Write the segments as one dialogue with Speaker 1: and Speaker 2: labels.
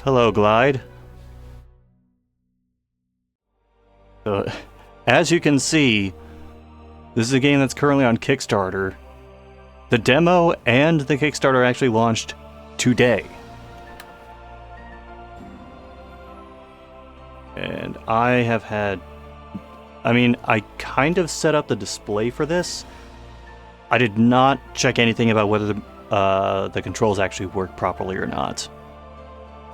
Speaker 1: Hello, Glyde. As you can see, this is a game that's currently on Kickstarter. The demo and the Kickstarter actually launched today. And I kind of set up the display for this. I did not check anything about whether the controls actually work properly or not.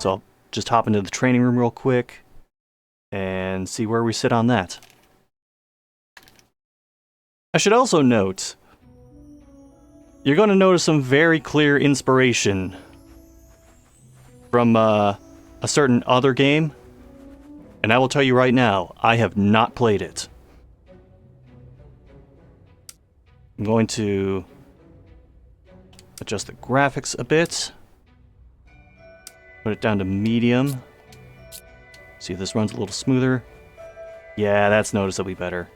Speaker 1: So I'll just hop into the training room real quick and see where we sit on that. I should also note, you're going to notice some very clear inspiration from a certain other game, and I will tell you right now, I have not played it. I'm going to adjust the graphics a bit, put it down to medium, see if this runs a little smoother. Yeah, that's noticeably better.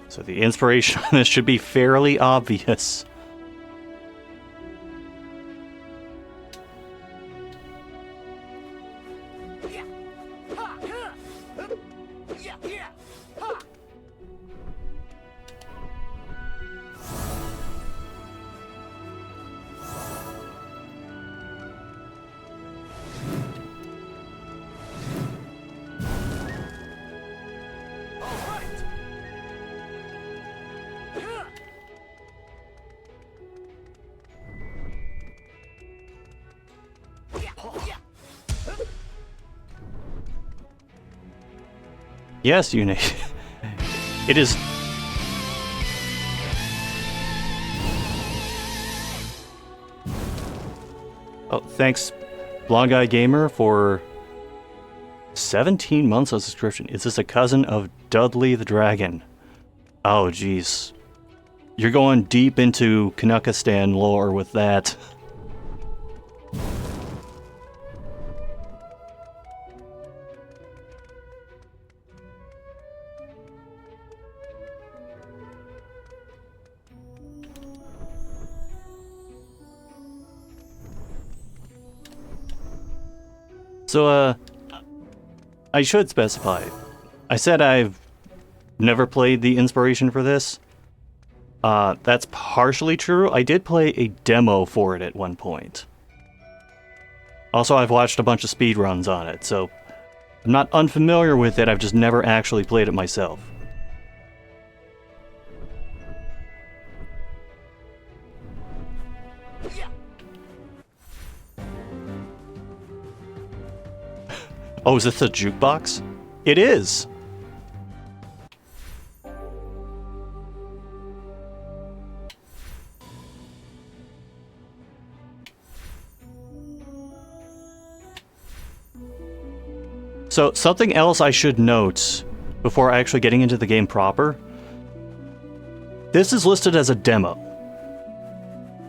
Speaker 1: So the inspiration on this should be fairly obvious. Yes, Unit. It is. Oh, thanks, Blonde Guy Gamer, for 17 months of subscription. Is this a cousin of Dudley the Dragon? Oh, jeez. You're going deep into Kanukistan lore with that. So, I should specify. I said I've never played the inspiration for this. That's partially true. I did play a demo for it at one point. Also, I've watched a bunch of speedruns on it, so I'm not unfamiliar with it, I've just never actually played it myself. Oh, is this a jukebox? It is! So, something else I should note before actually getting into the game proper. This is listed as a demo.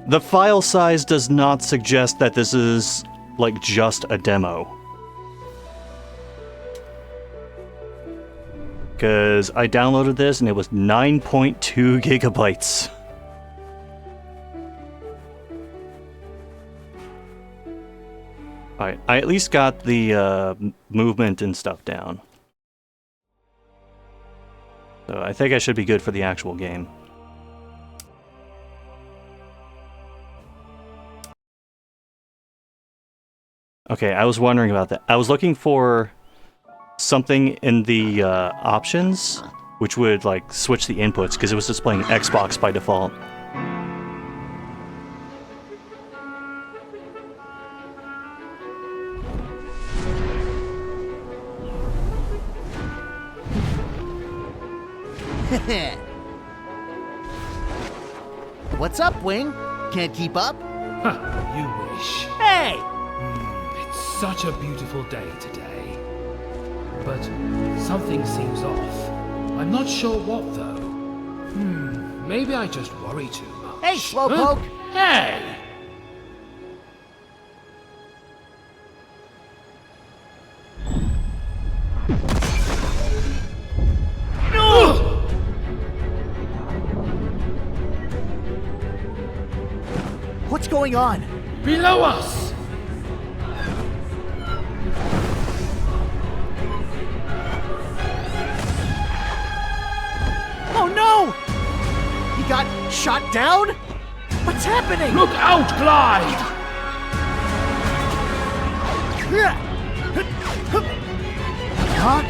Speaker 1: The file size does not suggest that this is, like, just a demo. Because I downloaded this and it was 9.2 gigabytes. Alright, I at least got the movement and stuff down. So I think I should be good for the actual game. Okay, I was wondering about that. I was looking for something in the options which would like switch the inputs because it was displaying Xbox by default.
Speaker 2: What's up, Wing? Can't keep up?
Speaker 3: Huh, you wish.
Speaker 2: Hey!
Speaker 3: It's such a beautiful day today. But something seems off. I'm not sure what, though. Maybe I just worry too much.
Speaker 2: Hey, Slowpoke!
Speaker 3: Hey!
Speaker 2: going on?
Speaker 3: Below us!
Speaker 2: Oh no! He got shot down? What's happening?
Speaker 3: Look out, Glyde!
Speaker 2: Huh?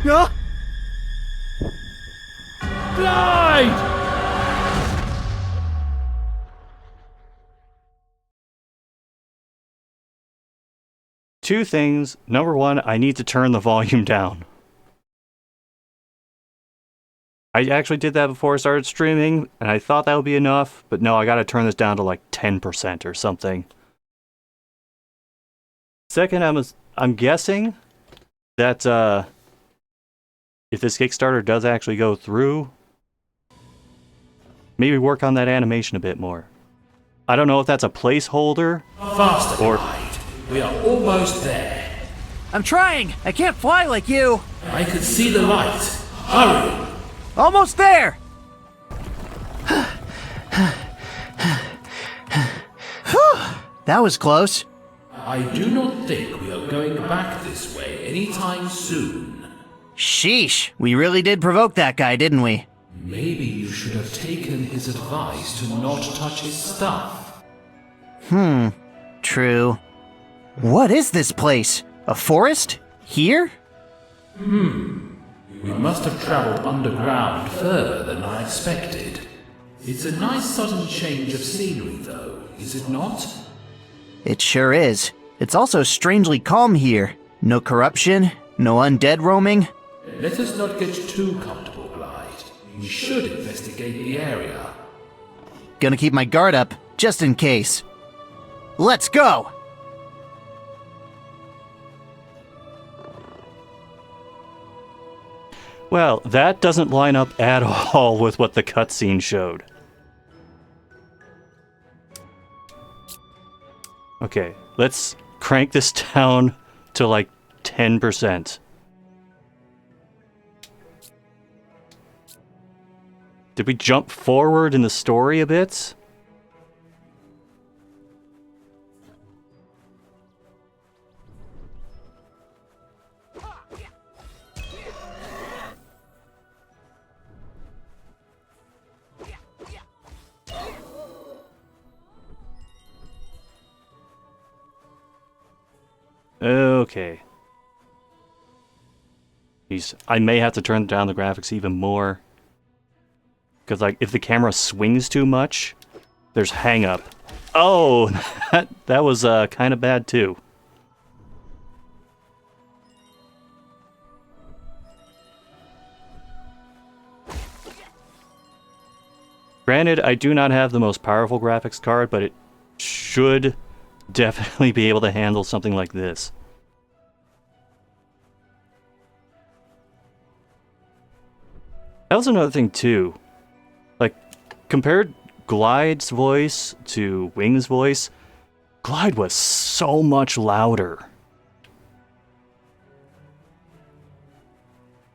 Speaker 2: Huh?
Speaker 3: Glyde!
Speaker 1: Two things. Number one, I need to turn the volume down. I actually did that before I started streaming, and I thought that would be enough, but no, I gotta turn this down to like 10% or something. Second, I'm guessing that if this Kickstarter does actually go through, maybe work on that animation a bit more. I don't know if that's a placeholder
Speaker 3: Faster,
Speaker 1: or...
Speaker 3: Glyde. We are almost there.
Speaker 2: I'm trying! I can't fly like you!
Speaker 3: I could see the light. Hurry!
Speaker 2: Almost there! That was close.
Speaker 3: I do not think we are going back this way anytime soon.
Speaker 2: Sheesh, we really did provoke that guy, didn't we?
Speaker 3: Maybe you should have taken his advice to not touch his stuff.
Speaker 2: True. What is this place? A forest? Here?
Speaker 3: We must have traveled underground further than I expected. It's a nice sudden change of scenery, though, is it not?
Speaker 2: It sure is. It's also strangely calm here. No corruption, no undead roaming.
Speaker 3: Let us not get too comfortable, Glyde. We should investigate the area.
Speaker 2: Gonna keep my guard up, just in case. Let's go!
Speaker 1: Well, that doesn't line up at all with what the cutscene showed. Okay, let's crank this down to like 10%. Did we jump forward in the story a bit? Okay. I may have to turn down the graphics even more. Because, like, if the camera swings too much, there's hang up. Oh, that was kind of bad too. Granted, I do not have the most powerful graphics card, but it should definitely be able to handle something like this. That was another thing too. Like, compared Glyde's voice to Wing's voice, Glyde was so much louder.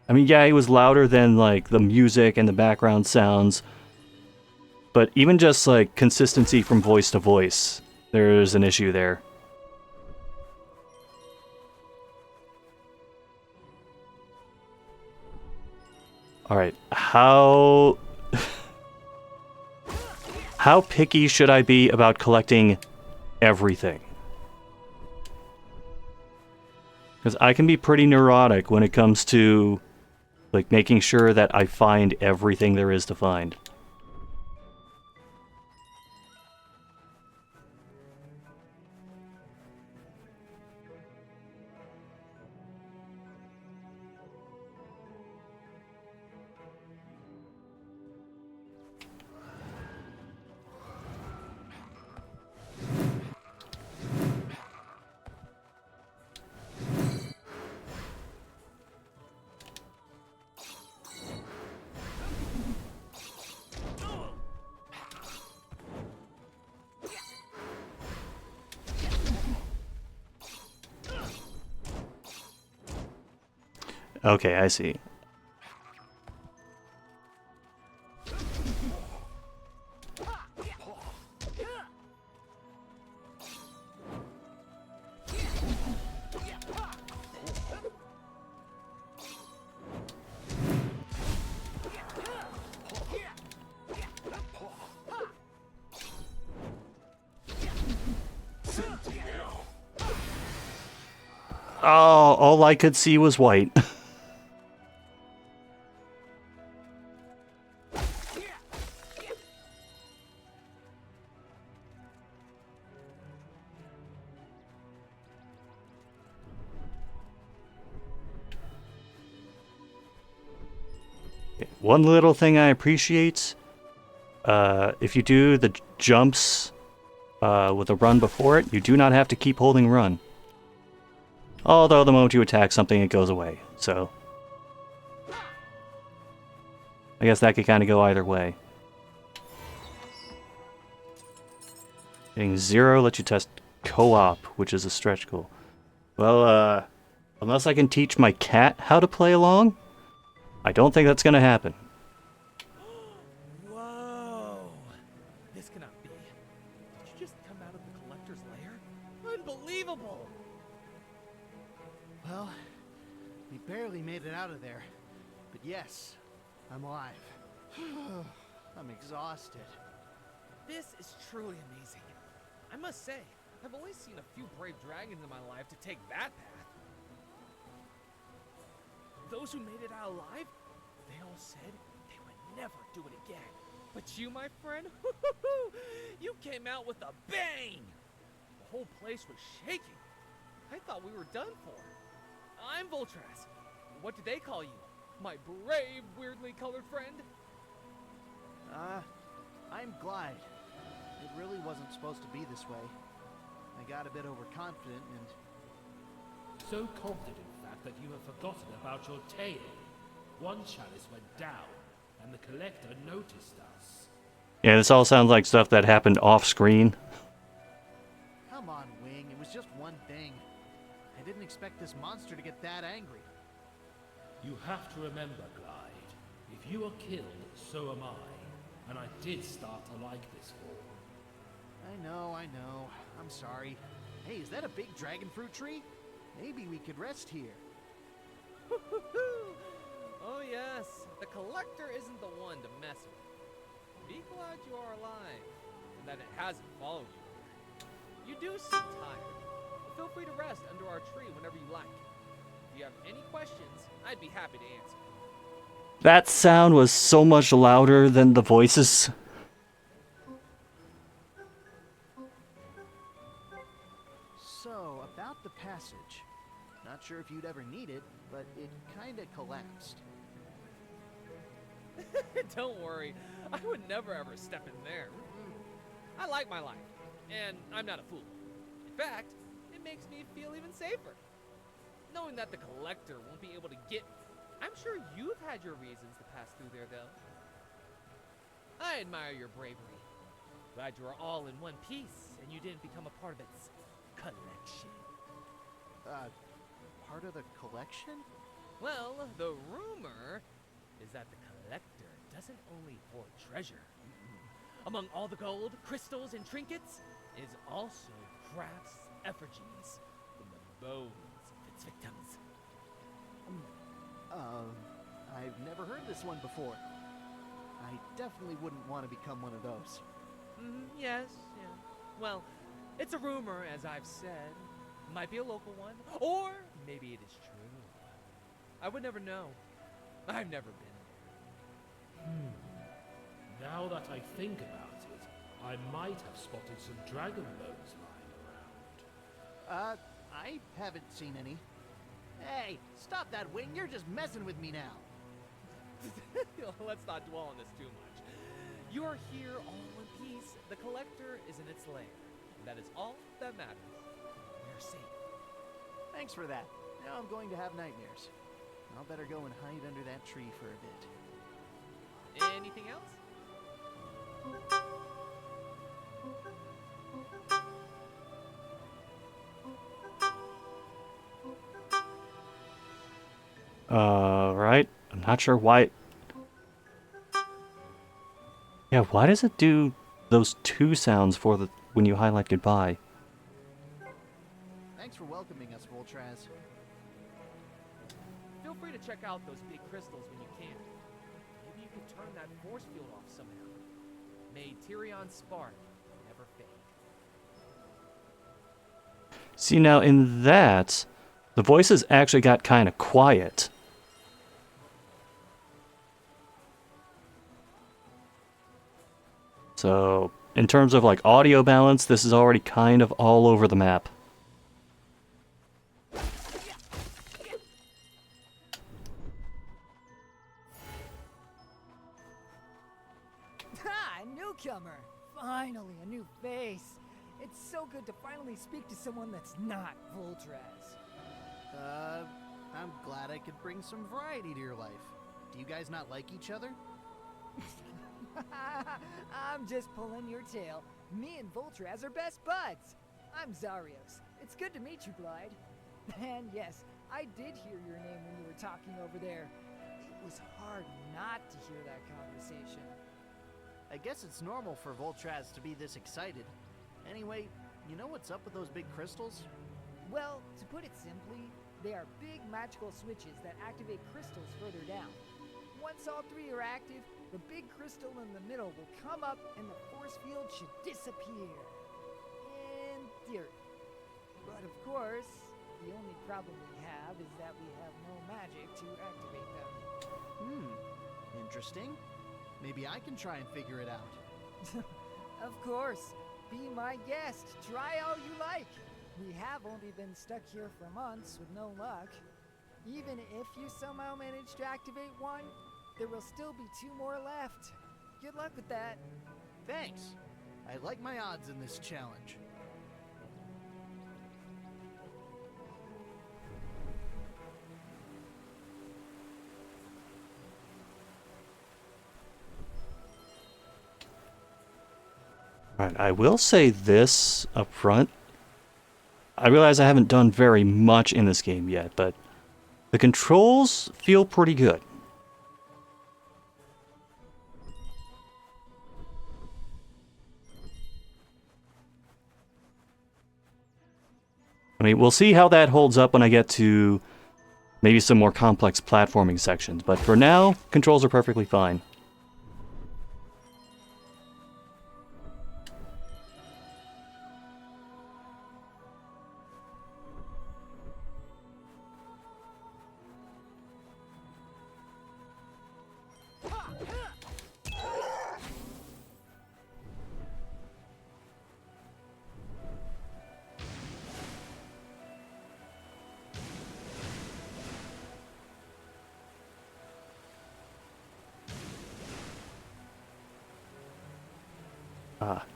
Speaker 1: I mean, yeah, he was louder than, like, the music and the background sounds, but even just, like, consistency from voice to voice, there's an issue there. Alright, how picky should I be about collecting everything? Because I can be pretty neurotic when it comes to, like, making sure that I find everything there is to find. Okay, I see. Oh, all I could see was white. One little thing I appreciate, if you do the jumps with a run before it, you do not have to keep holding run. Although the moment you attack something, it goes away. So I guess that could kind of go either way. Getting 0 lets you test co-op, which is a stretch goal. Well, unless I can teach my cat how to play along, I don't think that's going to happen.
Speaker 4: Whoa! This cannot be. Did you just come out of the collector's lair? Unbelievable!
Speaker 2: Well, we barely made it out of there. But yes, I'm alive. I'm exhausted.
Speaker 4: This is truly amazing. I must say, I've only seen a few brave dragons in my life to take that path. Those who made it out alive, they all said they would never do it again. But you, my friend, you came out with a bang! The whole place was shaking. I thought we were done for. I'm Voltraz. What do they call you? My brave, weirdly colored friend?
Speaker 2: I'm Glyde. It really wasn't supposed to be this way. I got a bit overconfident and...
Speaker 3: So confident, in fact, that you have forgotten about your tale. One chalice went down, and the collector noticed us.
Speaker 1: Yeah, this all sounds like stuff that happened off-screen.
Speaker 2: Come on, Wing. It was just one thing. I didn't expect this monster to get that angry.
Speaker 3: You have to remember, Glyde, if you are killed, so am I. And I did start to like this form.
Speaker 2: I know. I'm sorry. Hey, is that a big dragon fruit tree? Maybe we could rest here.
Speaker 4: Oh yes, the collector isn't the one to mess with. Be glad you are alive, and that it hasn't followed you. You do seem tired. Feel free to rest under our tree whenever you like. If you have any questions, I'd be happy to answer.
Speaker 1: That sound was so much louder than the voices.
Speaker 2: So, about the passage. Not sure if you'd ever need it, but it kinda collapsed.
Speaker 4: Don't worry, I would never ever step in there. I like my life, and I'm not a fool. In fact, it makes me feel even safer. Knowing that the collector won't be able to get me. I'm sure you've had your reasons to pass through there, though. I admire your bravery. Glad you are all in one piece, and you didn't become a part of its collection.
Speaker 2: Part of the collection?
Speaker 4: Well, the rumor is that the collector doesn't only hoard treasure. Among all the gold, crystals, and trinkets is also crafts effigies from the bones of its victims.
Speaker 2: I've never heard this one before. I definitely wouldn't want to become one of those.
Speaker 4: Yes, yeah. Well, it's a rumor, as I've said. Might be a local one, or maybe it is true. I would never know. I've never been there.
Speaker 3: Now that I think about it, I might have spotted some dragon bones lying around.
Speaker 2: I haven't seen any. Hey, stop that, Wing. You're just messing with me now.
Speaker 4: Let's not dwell on this too much. You are here all in one piece. The collector is in its lair. And that is all that matters. We're safe.
Speaker 2: Thanks for that. Now I'm going to have nightmares. I'll better go and hide under that tree for a bit.
Speaker 4: Anything else?
Speaker 1: Right. I'm not sure why. Yeah, why does it do those two sounds for the when you highlight goodbye?
Speaker 2: Thanks for welcoming us, Voltraz.
Speaker 4: Feel free to check out those big crystals when you can. Maybe you can turn that force field off somehow. May Tyrion's spark never fade.
Speaker 1: See, now in that, The voices actually got kind of quiet. So, in terms of like audio balance, this is already kind of all over the map.
Speaker 5: Ha! Newcomer! Finally, a new face. It's so good to finally speak to someone that's not Voltraz.
Speaker 2: I'm glad I could bring some variety to your life. Do you guys not like each other?
Speaker 5: I'm just pulling your tail. Me and Voltraz are best buds. I'm Zarios. It's good to meet you, Glyde. And yes, I did hear your name when you were talking over there. It was hard not to hear that conversation.
Speaker 2: I guess it's normal for Voltraz to be this excited. Anyway, you know what's up with those big crystals?
Speaker 5: Well, to put it simply, they are big magical switches that activate crystals further down. Once all three are active, the big crystal in the middle will come up and the force field should disappear. In theory. But of course, the only problem we have is that we have no magic to activate them.
Speaker 2: Interesting. Maybe I can try and figure it out.
Speaker 5: Of course. Be my guest. Try all you like. We have only been stuck here for months with no luck. Even if you somehow manage to activate one, there will still be 2 more left. Good luck with that.
Speaker 2: Thanks. I like my odds in this challenge.
Speaker 1: Alright, I will say this up front. I realize I haven't done very much in this game yet, but the controls feel pretty good. I mean, we'll see how that holds up when I get to maybe some more complex platforming sections, but for now, controls are perfectly fine.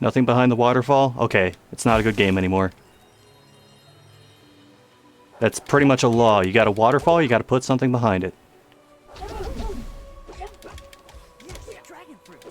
Speaker 1: Nothing behind the waterfall? Okay, it's not a good game anymore. That's pretty much a law. You got a waterfall, you got to put something behind it.
Speaker 5: Yes, dragon fruit.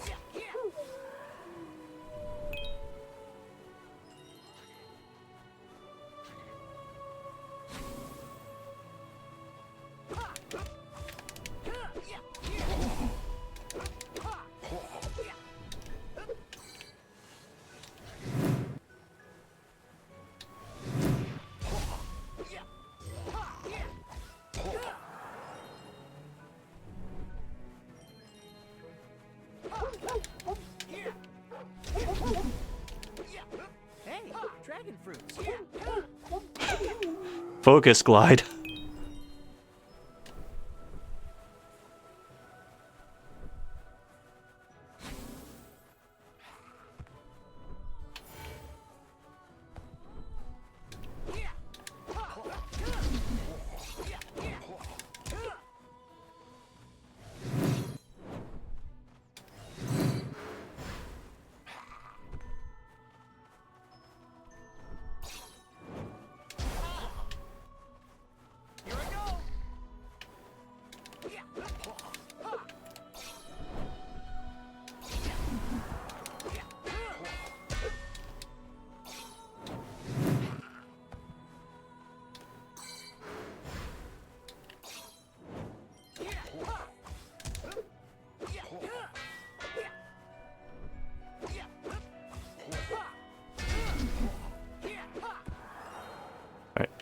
Speaker 2: Hey, dragon fruits.
Speaker 1: Focus, Glyde.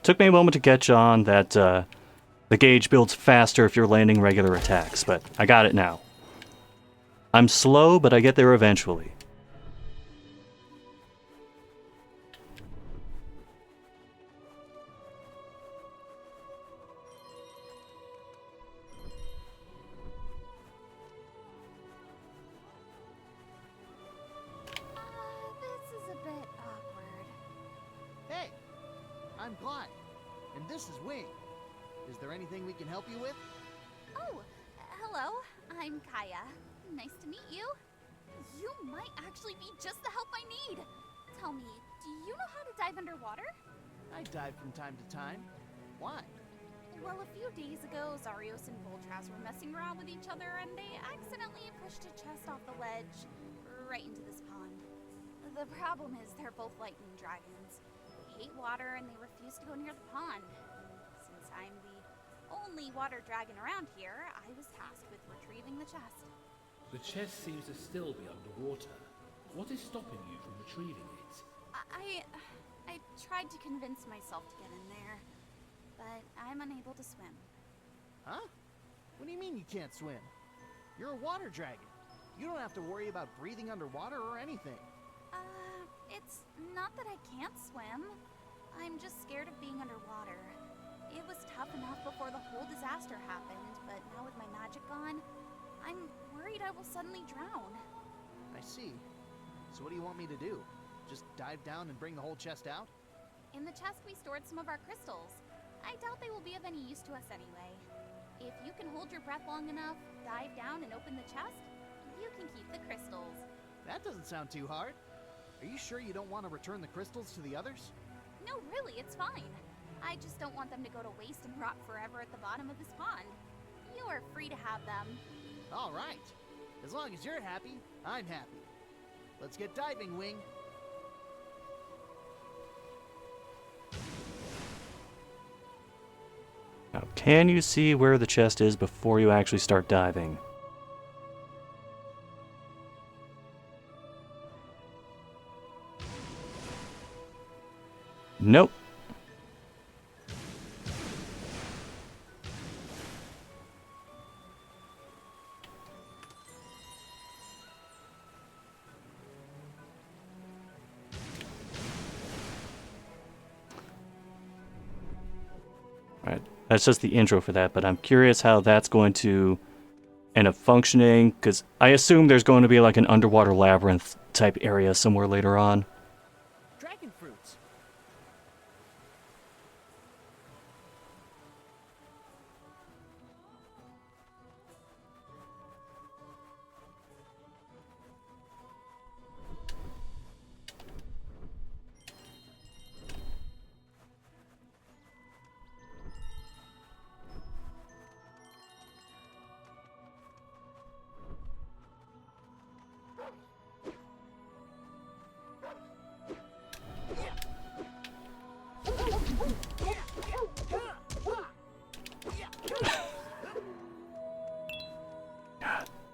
Speaker 1: Took me a moment to catch on that the gauge builds faster if you're landing regular attacks, but I got it now. I'm slow, but I get there eventually.
Speaker 2: Glyde. And this is Wing. Is there anything we can help you with?
Speaker 6: Oh, hello. I'm Kaya. Nice to meet you. You might actually be just the help I need. Tell me, do you know how to dive underwater?
Speaker 2: I dive from time to time. Why?
Speaker 6: Well, a few days ago, Zarios and Voltras were messing around with each other and they accidentally pushed a chest off the ledge right into this pond. The problem is they're both lightning dragons. They hate water and they refuse to go near the pond. Since I'm the only water dragon around here, I was tasked with retrieving the chest.
Speaker 3: The chest seems to still be underwater. What is stopping you from retrieving it?
Speaker 6: I tried to convince myself to get in there, but I'm unable to swim.
Speaker 2: Huh? What do you mean you can't swim? You're a water dragon. You don't have to worry about breathing underwater or anything.
Speaker 6: It's not that I can't swim. I'm just scared of being underwater. It was tough enough before the whole disaster happened, but now with my magic gone, I'm worried I will suddenly drown.
Speaker 2: I see. So what do you want me to do? Just dive down and bring the whole chest out?
Speaker 6: In the chest, we stored some of our crystals. I doubt they will be of any use to us anyway. If you can hold your breath long enough, dive down and open the chest, you can keep the crystals.
Speaker 2: That doesn't sound too hard. Are you sure you don't want to return the crystals to the others?
Speaker 6: No, really, it's fine. I just don't want them to go to waste and rot forever at the bottom of this pond. You are free to have them.
Speaker 2: All right. As long as you're happy, I'm happy. Let's get diving, Wing.
Speaker 1: Now, can you see where the chest is before you actually start diving? Nope. Alright, that's just the intro for that, but I'm curious how that's going to end up functioning, because I assume there's going to be like an underwater labyrinth type area somewhere later on.
Speaker 2: Dragon fruits.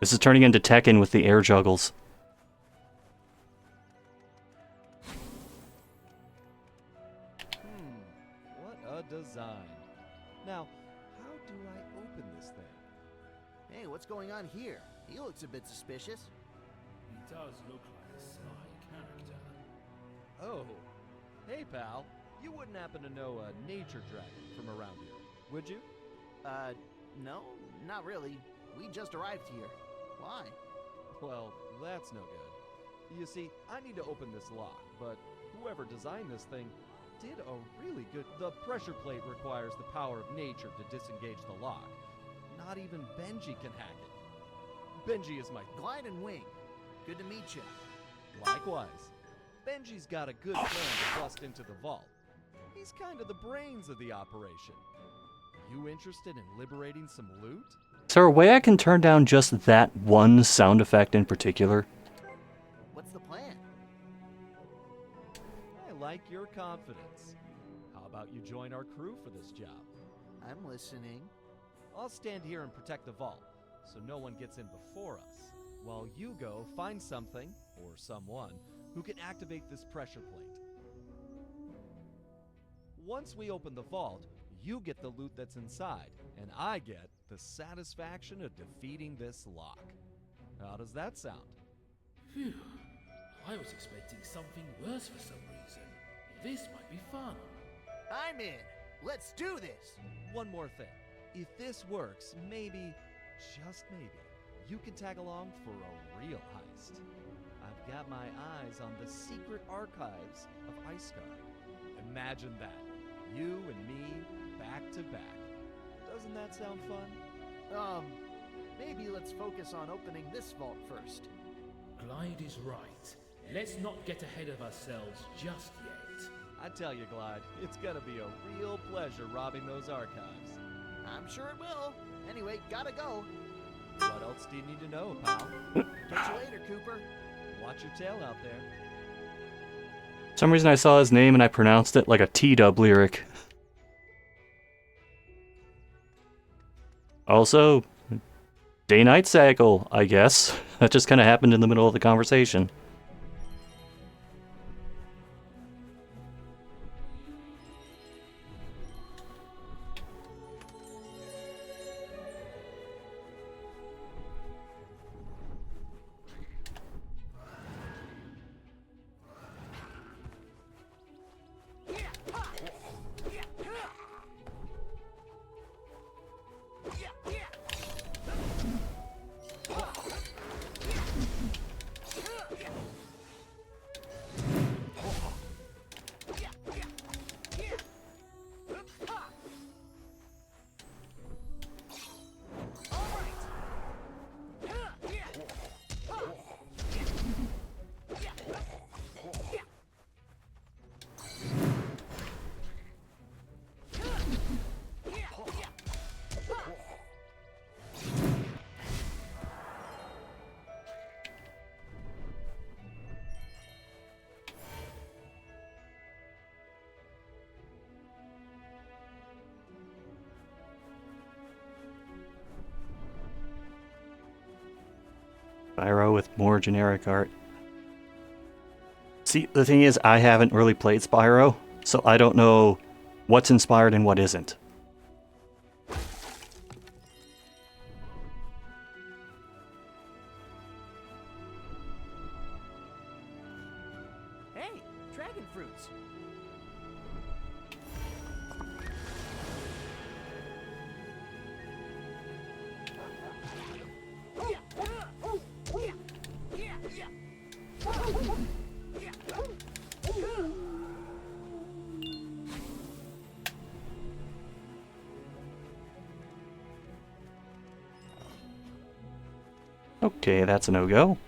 Speaker 1: This is turning into Tekken with the air juggles.
Speaker 7: What a design. Now, how do I open this thing?
Speaker 2: Hey, what's going on here? He looks a bit suspicious.
Speaker 3: He does look like a sly character.
Speaker 7: Oh, hey pal. You wouldn't happen to know a nature dragon from around here, would you?
Speaker 2: No, not really. We just arrived here. Why?
Speaker 7: Well, that's no good. You see, I need to open this lock, but whoever designed this thing did a really good... The pressure plate requires the power of nature to disengage the lock. Not even Benji can hack it. Benji is my...
Speaker 2: Glyde and Wing. Good to meet you.
Speaker 7: Likewise. Benji's got a good plan to bust into the vault. He's kind of the brains of the operation. You interested in liberating some loot?
Speaker 1: Is there a way I can turn down just that one sound effect in particular?
Speaker 2: What's the plan?
Speaker 7: I like your confidence. How about you join our crew for this job?
Speaker 2: I'm listening.
Speaker 7: I'll stand here and protect the vault, so no one gets in before us, while you go find something, or someone, who can activate this pressure plate. Once we open the vault, you get the loot that's inside, and I get the satisfaction of defeating this lock. How does that sound?
Speaker 3: Phew. I was expecting something worse for some reason. This might be fun.
Speaker 2: I'm in. Let's do this.
Speaker 7: One more thing. If this works, maybe, just maybe, you can tag along for a real heist. I've got my eyes on the secret archives of Iceguard. Imagine that. You and me, back to back. Doesn't that sound fun?
Speaker 2: Maybe let's focus on opening this vault first.
Speaker 3: Glyde is right. Let's not get ahead of ourselves just yet.
Speaker 7: I tell you, Glyde, it's gonna be a real pleasure robbing those archives.
Speaker 2: I'm sure it will. Anyway, gotta go.
Speaker 7: What else do you need to know, pal?
Speaker 2: Catch you later, Cooper.
Speaker 7: Watch your tail out there.
Speaker 1: For some reason I saw his name and I pronounced it like a T-dub lyric. Also, day-night cycle, I guess. That just kind of happened in the middle of the conversation. Spyro with more generic art. See, the thing is, I haven't really played Spyro, so I don't know what's inspired and what isn't.
Speaker 2: Hey, dragon fruits.
Speaker 1: Okay, that's a no-go.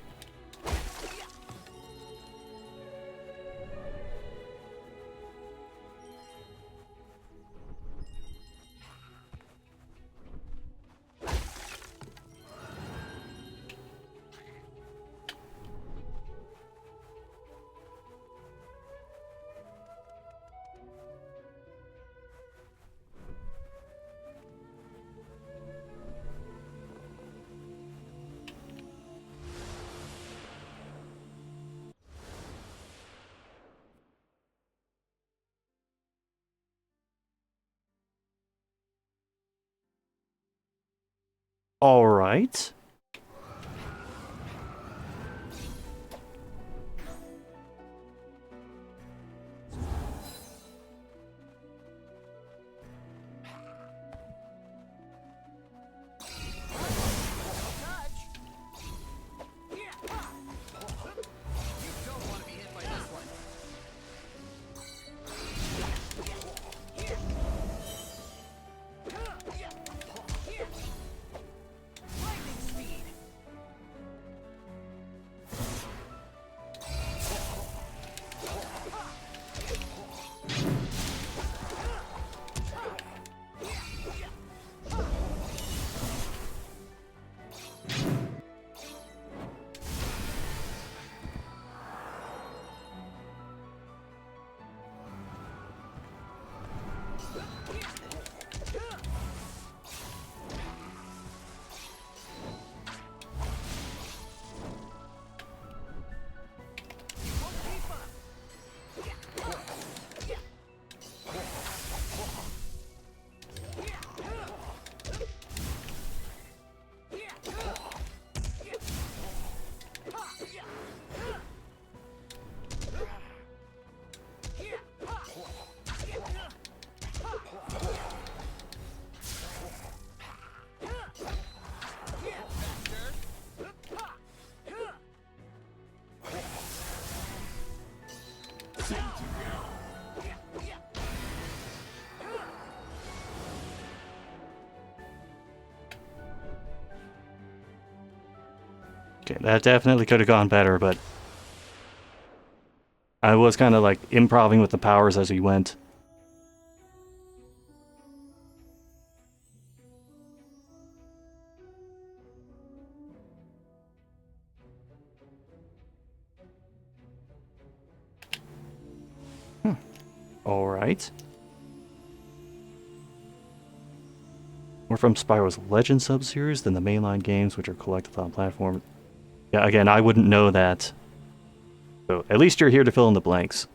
Speaker 1: All right. Okay, that definitely could have gone better, but I was kind of like improvising with the powers as we went. All right. More from Spyro's Legend sub-series than the mainline games, which are collectathon platform. Yeah, again, I wouldn't know that. So at least you're here to fill in the blanks.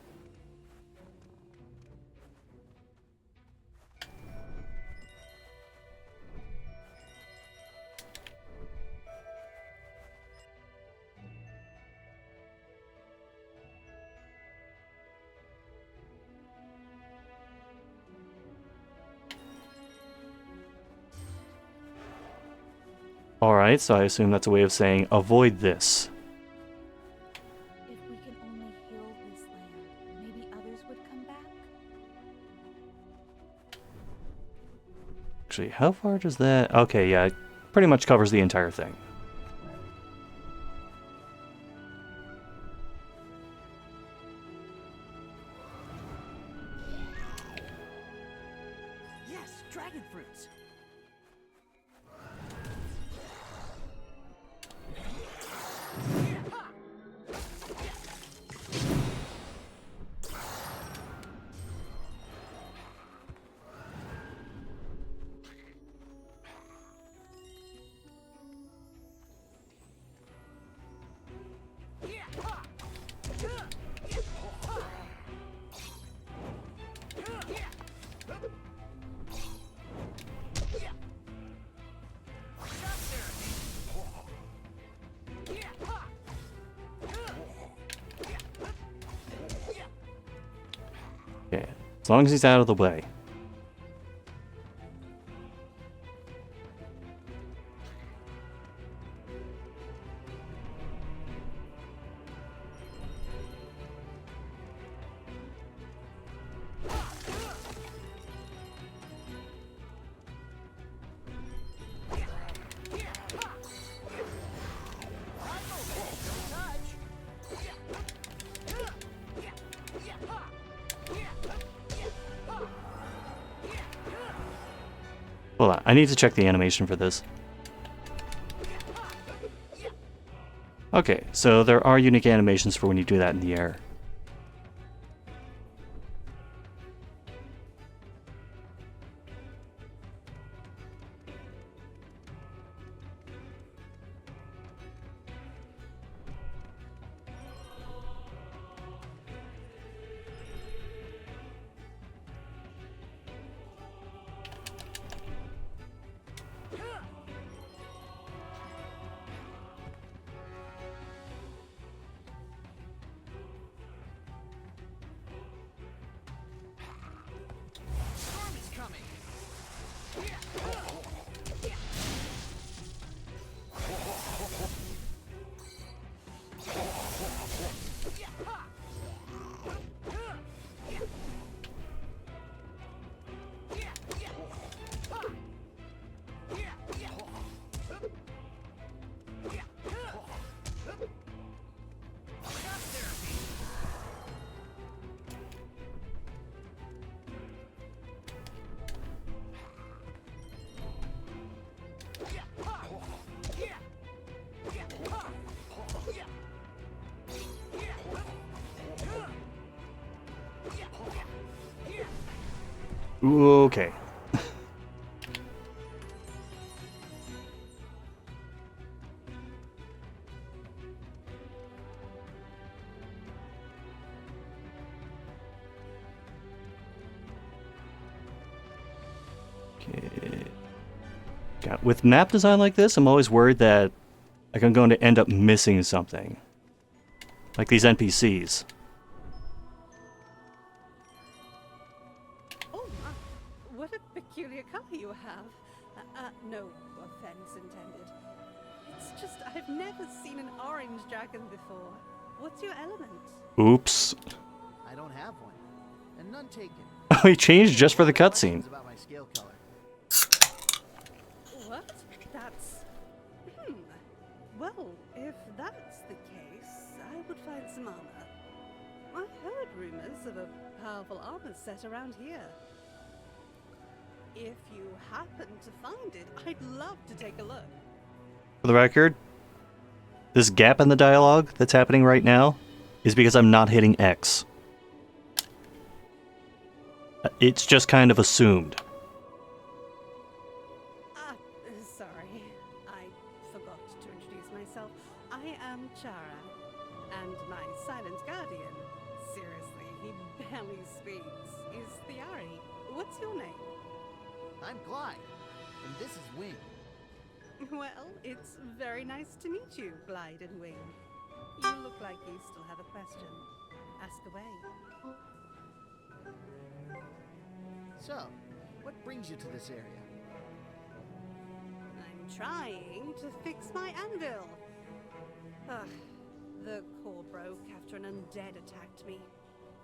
Speaker 1: Alright, so I assume that's a way of saying avoid this.
Speaker 6: If we can only heal this land, maybe others would come back?
Speaker 1: Actually, how far does that... Okay, yeah, it pretty much covers the entire thing.
Speaker 2: Yes, dragon fruits.
Speaker 1: Okay, as long as he's out of the way. Hold on, I need to check the animation for this. Okay, so there are unique animations for when you do that in the air.
Speaker 2: Storm is coming.
Speaker 1: Okay. Okay. Yeah, with map design like this, I'm always worried that like I'm going to end up missing something. Like these NPCs.
Speaker 8: Oh my, what a peculiar color you have. No offense intended. It's just I've never seen an orange dragon before. What's your element?
Speaker 1: Oops.
Speaker 2: I don't have one, and none taken.
Speaker 1: He changed just for the cutscene.
Speaker 2: About my scale color.
Speaker 8: What? That's... Well, if that's the case, I would find some armor. I've heard rumors of a powerful armor set around here. If you happen to find it, I'd love to take a look.
Speaker 1: For the record, this gap in the dialogue that's happening right now is because I'm not hitting X. It's just kind of assumed.
Speaker 8: Sorry. I forgot to introduce myself. I am Chara, and my silent guardian, seriously, he barely speaks, is Theari. What's your name?
Speaker 2: I'm Glyde, and this is Wing.
Speaker 8: Well, it's very nice to meet you, Glyde and Wing. You look like you still have a question. Ask away.
Speaker 2: So, what brings you to this area?
Speaker 8: I'm trying to fix my anvil. Ugh, the core broke after an undead attacked me.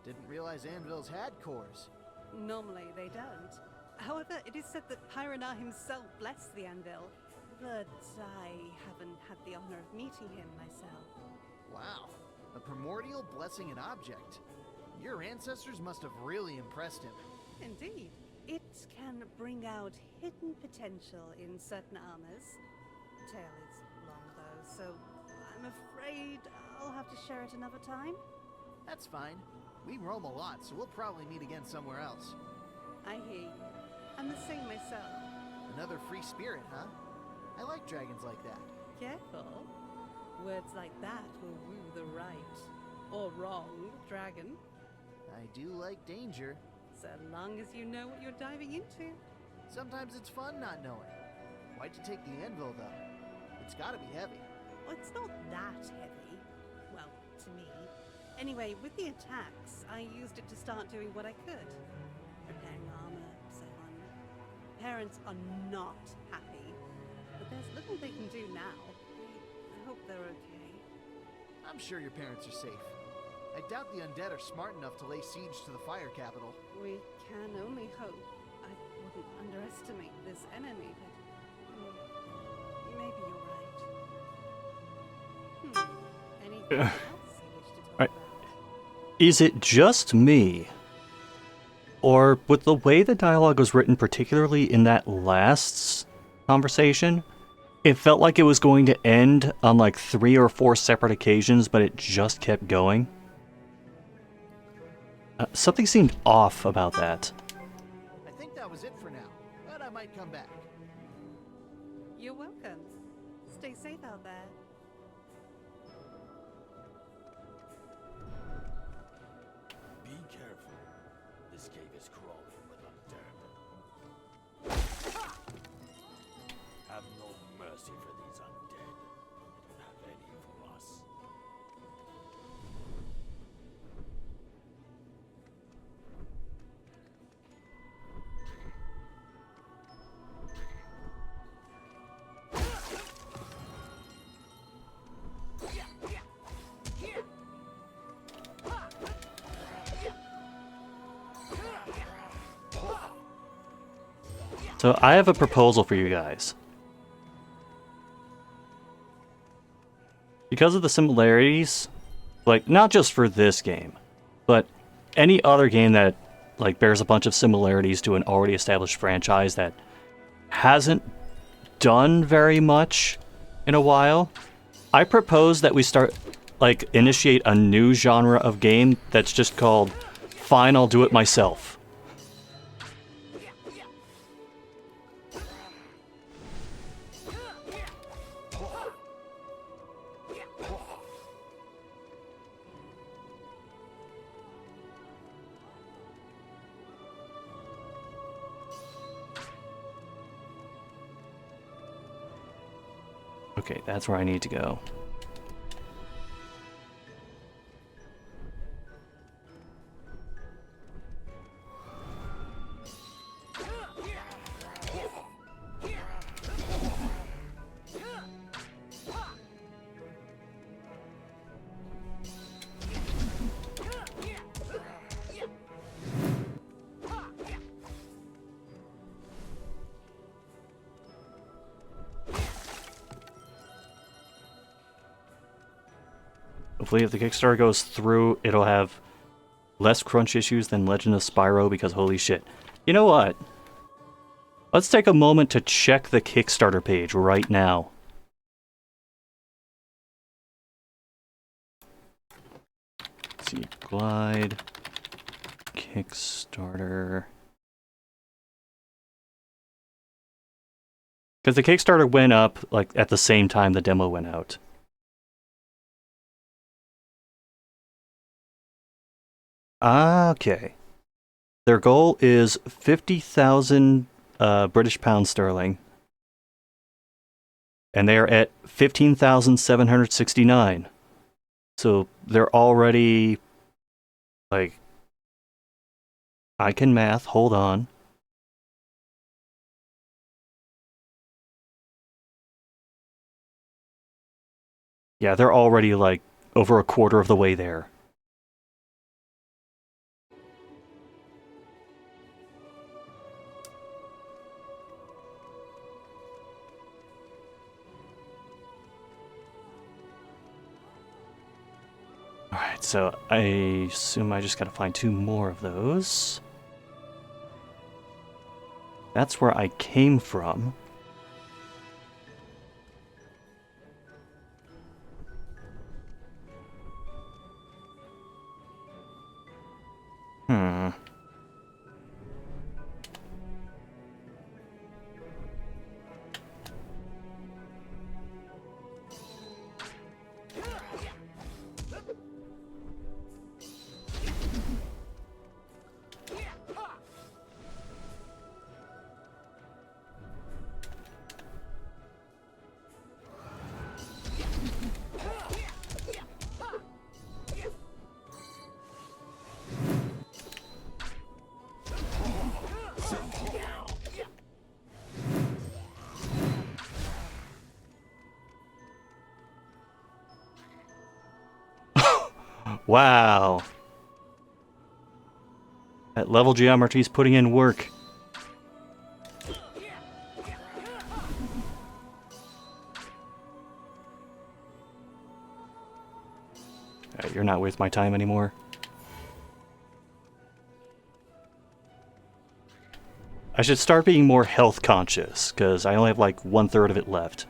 Speaker 2: Didn't realize anvils had cores.
Speaker 8: Normally they don't. However, it is said that Pyronar himself blessed the anvil, but I haven't had the honor of meeting him myself.
Speaker 2: Wow, a primordial blessing an object. Your ancestors must have really impressed him.
Speaker 8: Indeed. It can bring out hidden potential in certain armors. Tail is long though, so I'm afraid I'll have to share it another time.
Speaker 2: That's fine. We roam a lot, so we'll probably meet again somewhere else.
Speaker 8: I hear you. I'm the same myself.
Speaker 2: Another free spirit, huh? I like dragons like that.
Speaker 8: Careful. Words like that will woo the right, or wrong, dragon.
Speaker 2: I do like danger.
Speaker 8: So long as you know what you're diving into.
Speaker 2: Sometimes it's fun not knowing. Why'd you take the anvil, though? It's gotta be heavy.
Speaker 8: Well, it's not that heavy. Well, to me. Anyway, with the attacks, I used it to start doing what I could. Repairing armor, so on. Parents are not happy, but there's little they can do now. I hope they're okay.
Speaker 2: I'm sure your parents are safe. I doubt the undead are smart enough to lay siege to the fire capital.
Speaker 8: We can only hope. I wouldn't underestimate this enemy, but maybe you're right. Anything else you wish to talk
Speaker 1: Right.
Speaker 8: about?
Speaker 1: Is it just me? Or with the way the dialogue was written, particularly in that last conversation, it felt like it was going to end on like 3 or 4 separate occasions, but it just kept going. Something seemed off about that.
Speaker 2: I think that was it for now, but I might come back.
Speaker 8: You're welcome. Stay safe out there.
Speaker 9: Be careful. This cave is crawling with undead. Have no mercy for these undead. They don't have any for us.
Speaker 1: So I have a proposal for you guys. Because of the similarities, like not just for this game, but any other game that like bears a bunch of similarities to an already established franchise that hasn't done very much in a while, I propose that we initiate a new genre of game that's just called Fine, I'll Do It Myself. Okay, that's where I need to go. Hopefully if the Kickstarter goes through, it'll have less crunch issues than Legend of Spyro, because holy shit. You know what? Let's take a moment to check the Kickstarter page right now. Let's see, Glyde, Kickstarter. Because the Kickstarter went up like at the same time the demo went out. Okay. Their goal is 50,000 British pounds sterling. And they are at 15,769. So they're already, like, I can math, hold on. Yeah, they're already, like, over a quarter of the way there. Alright, so I assume I just gotta find 2 more of those. That's where I came from. Hmm. Wow. That level geometry's putting in work. You're not worth my time anymore. I should start being more health conscious, because I only have like 1/3 of it left.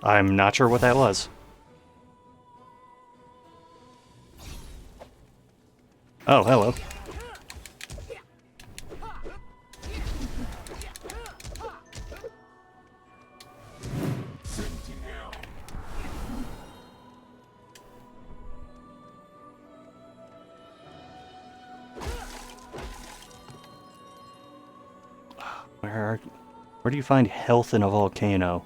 Speaker 1: I'm not sure what that was. Oh, hello. Where do you find health in a volcano?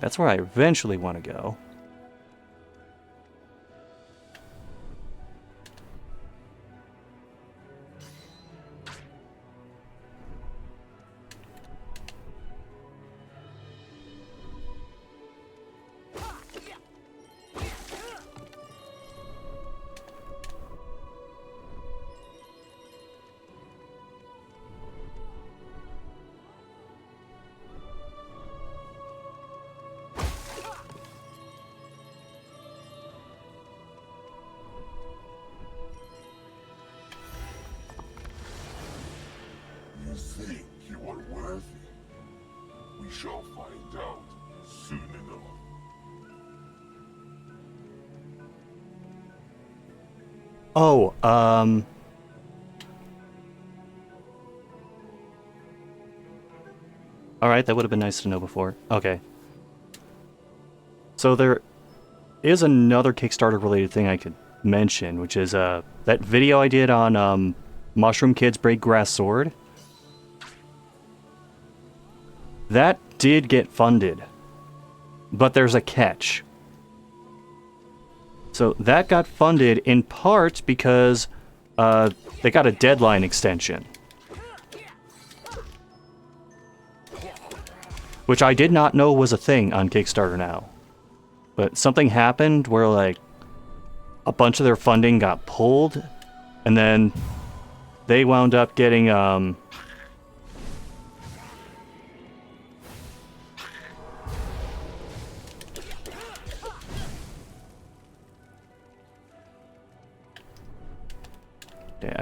Speaker 1: That's where I eventually want to go. Oh, Alright, that would have been nice to know before. Okay. So there is another Kickstarter related thing I could mention, which is that video I did on Mushroom Kids Break Grass Sword. That did get funded, but there's a catch. So that got funded in part because they got a deadline extension, which I did not know was a thing on Kickstarter now. But something happened where, like, a bunch of their funding got pulled, and then they wound up getting, I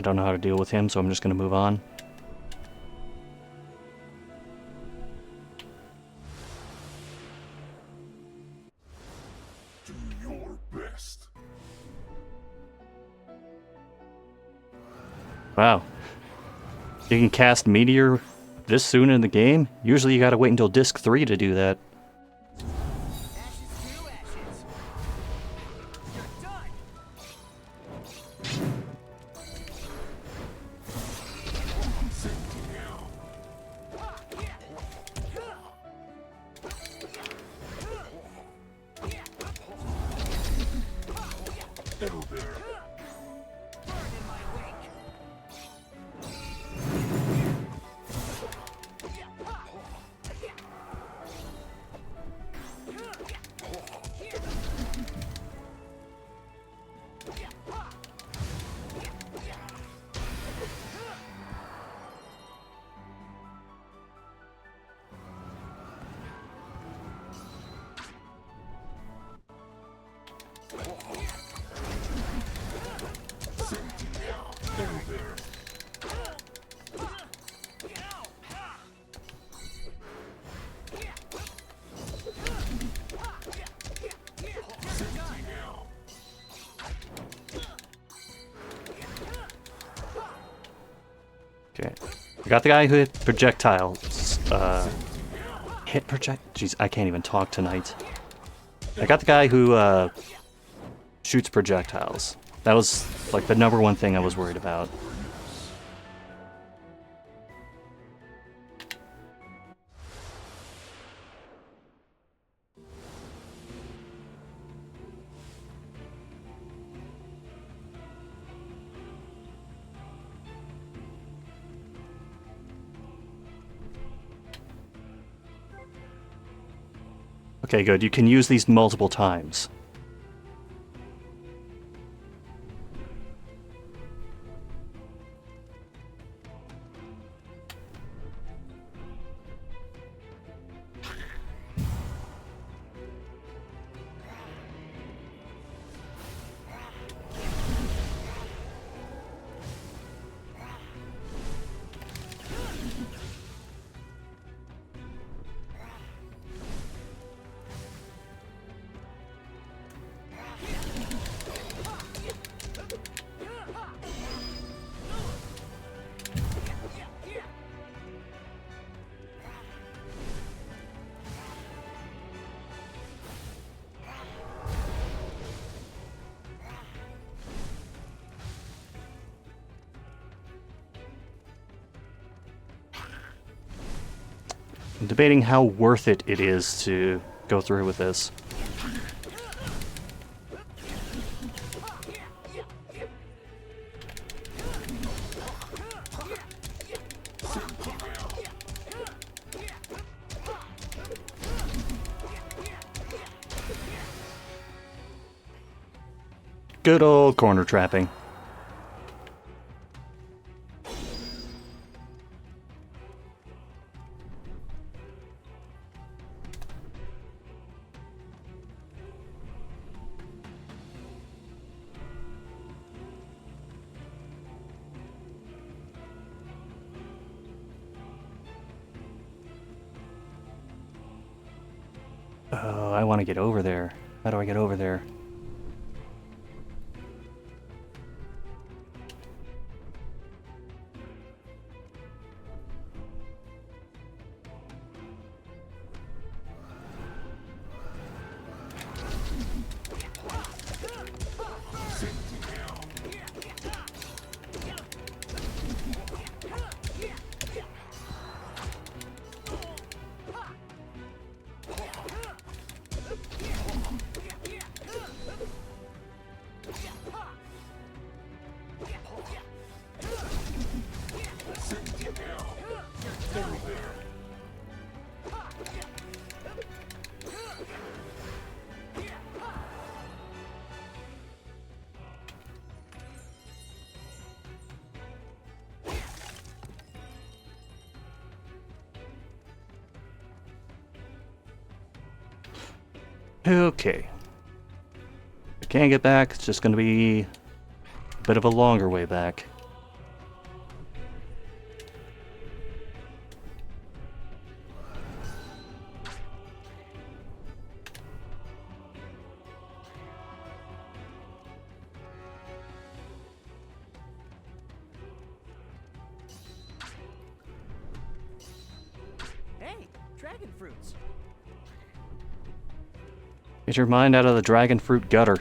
Speaker 1: don't know how to deal with him, so I'm just going to move on.
Speaker 9: Do your best.
Speaker 1: Wow. You can cast Meteor this soon in the game? Usually you gotta wait until Disc 3 to do that.
Speaker 2: Ashes to ashes. You're done.
Speaker 1: Okay. I got the guy who hit projectiles. Hit project? Jeez, I can't even talk tonight. I got the guy who shoots projectiles. That was like the #1 thing I was worried about. Okay, good. You can use these multiple times. I'm debating how worth it is to go through with this. Good old corner trapping. Oh, I want to get over there. How do I get over there? Okay. If I can't get back, it's just gonna be a bit of a longer way back.
Speaker 2: Hey, dragon fruits.
Speaker 1: Get your mind out of the dragon fruit gutter.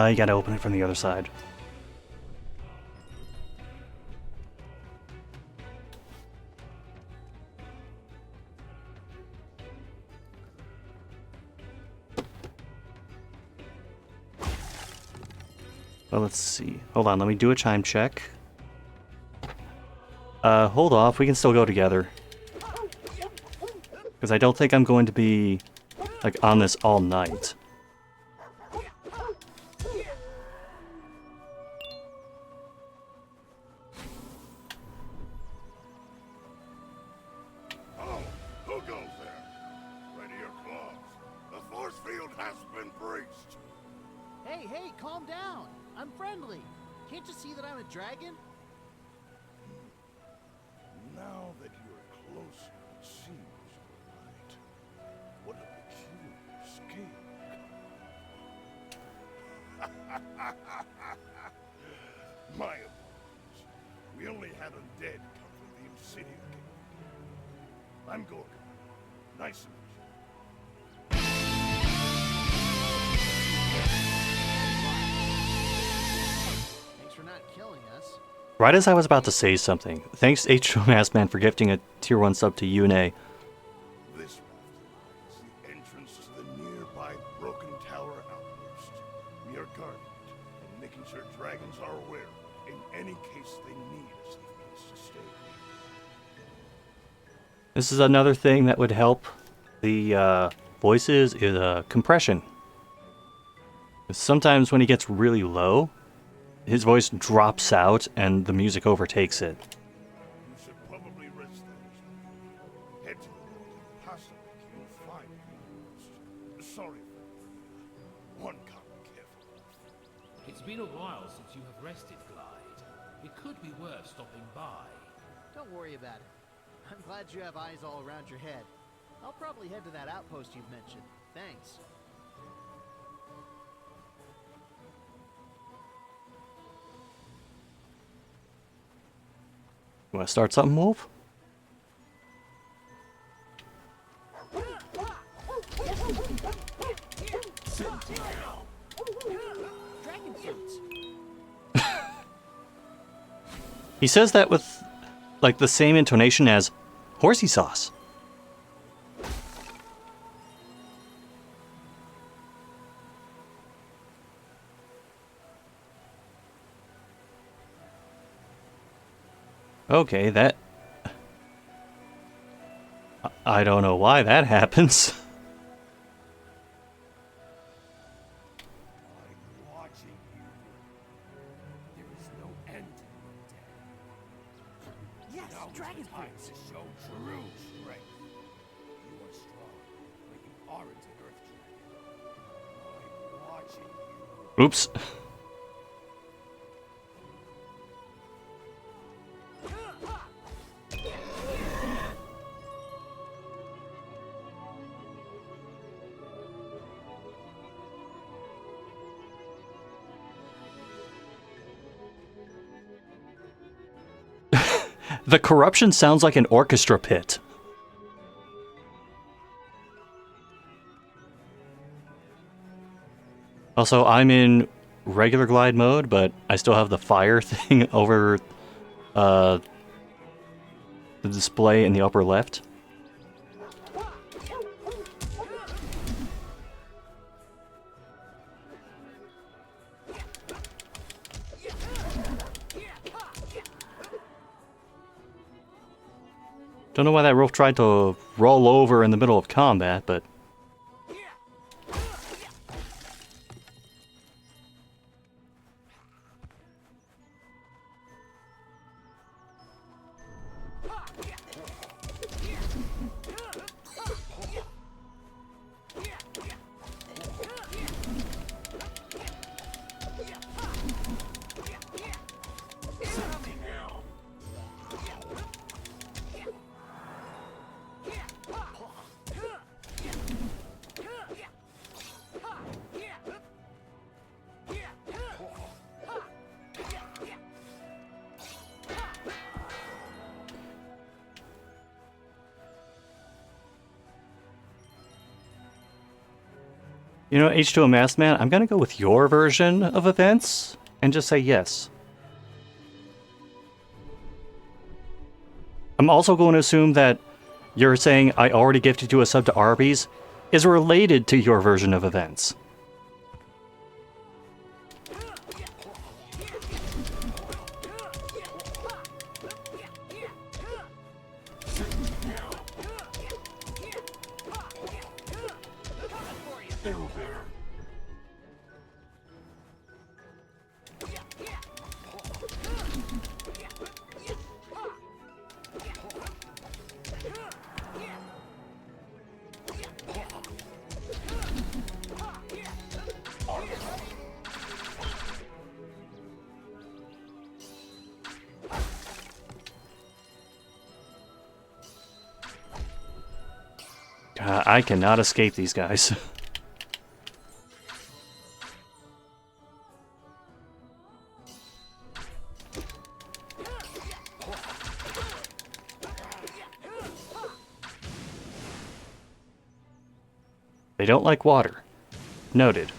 Speaker 1: You gotta open it from the other side. Well, let's see. Hold on, let me do a chime check. Hold off, we can still go together. Because I don't think I'm going to be, like, on this all night.
Speaker 9: Oh, who goes there? Ready your claws. The force field has been breached.
Speaker 2: Hey, calm down. I'm friendly. Can't you see that I'm a dragon?
Speaker 9: Now that you're closer, it seems you're right. What a peculiar scheme. My apologies. We only had undead come from the Obsidian Kingdom. I'm Gorgon. Nice to meet you.
Speaker 2: Thanks for not killing us.
Speaker 1: Right as I was about to say something, thanks H2 Massman for gifting a tier 1 sub to Yune.
Speaker 9: This is the entrance to the nearby Broken Tower outpost. We are guarding it and making sure dragons are aware in any case they need a safe place to stay.
Speaker 1: This is another thing that would help the voices is compression. Sometimes when he gets really low, his voice drops out and the music overtakes it.
Speaker 9: You should probably rest there. Head to the north, past the lake, you'll find the most. Sorry for one comment careful.
Speaker 3: It's been a while since you have rested, Glyde. It could be worth stopping by.
Speaker 2: Don't worry about it. I'm glad you have eyes all around your head. I'll probably head to that outpost you've mentioned. Thanks.
Speaker 1: You want to start something, Wolf?
Speaker 2: Dragon fruits.
Speaker 1: He says that with, like, the same intonation as horsey sauce. Okay, that... I don't know why that happens.
Speaker 9: I'm watching you. There is no end to the
Speaker 2: Yes,
Speaker 9: now
Speaker 2: dragon
Speaker 9: is the time
Speaker 2: fruits.
Speaker 9: to show true strength. You are strong, but you aren't an earth dragon. I'm watching you.
Speaker 1: Oops. The corruption sounds like an orchestra pit. Also, I'm in regular glide mode, but I still have the fire thing over the display in the upper left. Don't know why that wolf tried to roll over in the middle of combat, but... You know, H2O Masked Man, I'm gonna go with your version of events and just say yes. I'm also going to assume that you're saying I already gifted you a sub to Arby's is related to your version of events. I cannot escape these guys. They don't like water. Noted.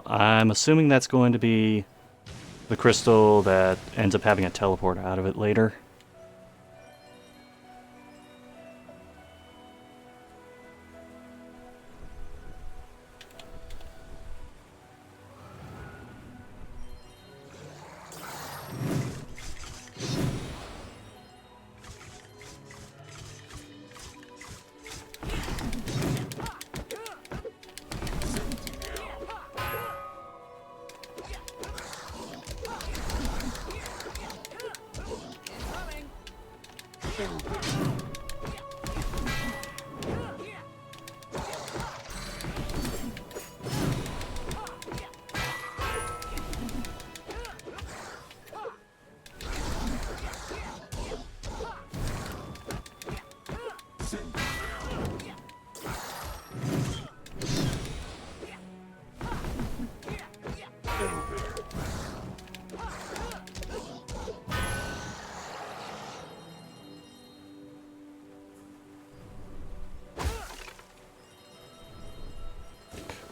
Speaker 1: I'm assuming that's going to be the crystal that ends up having a teleport out of it later.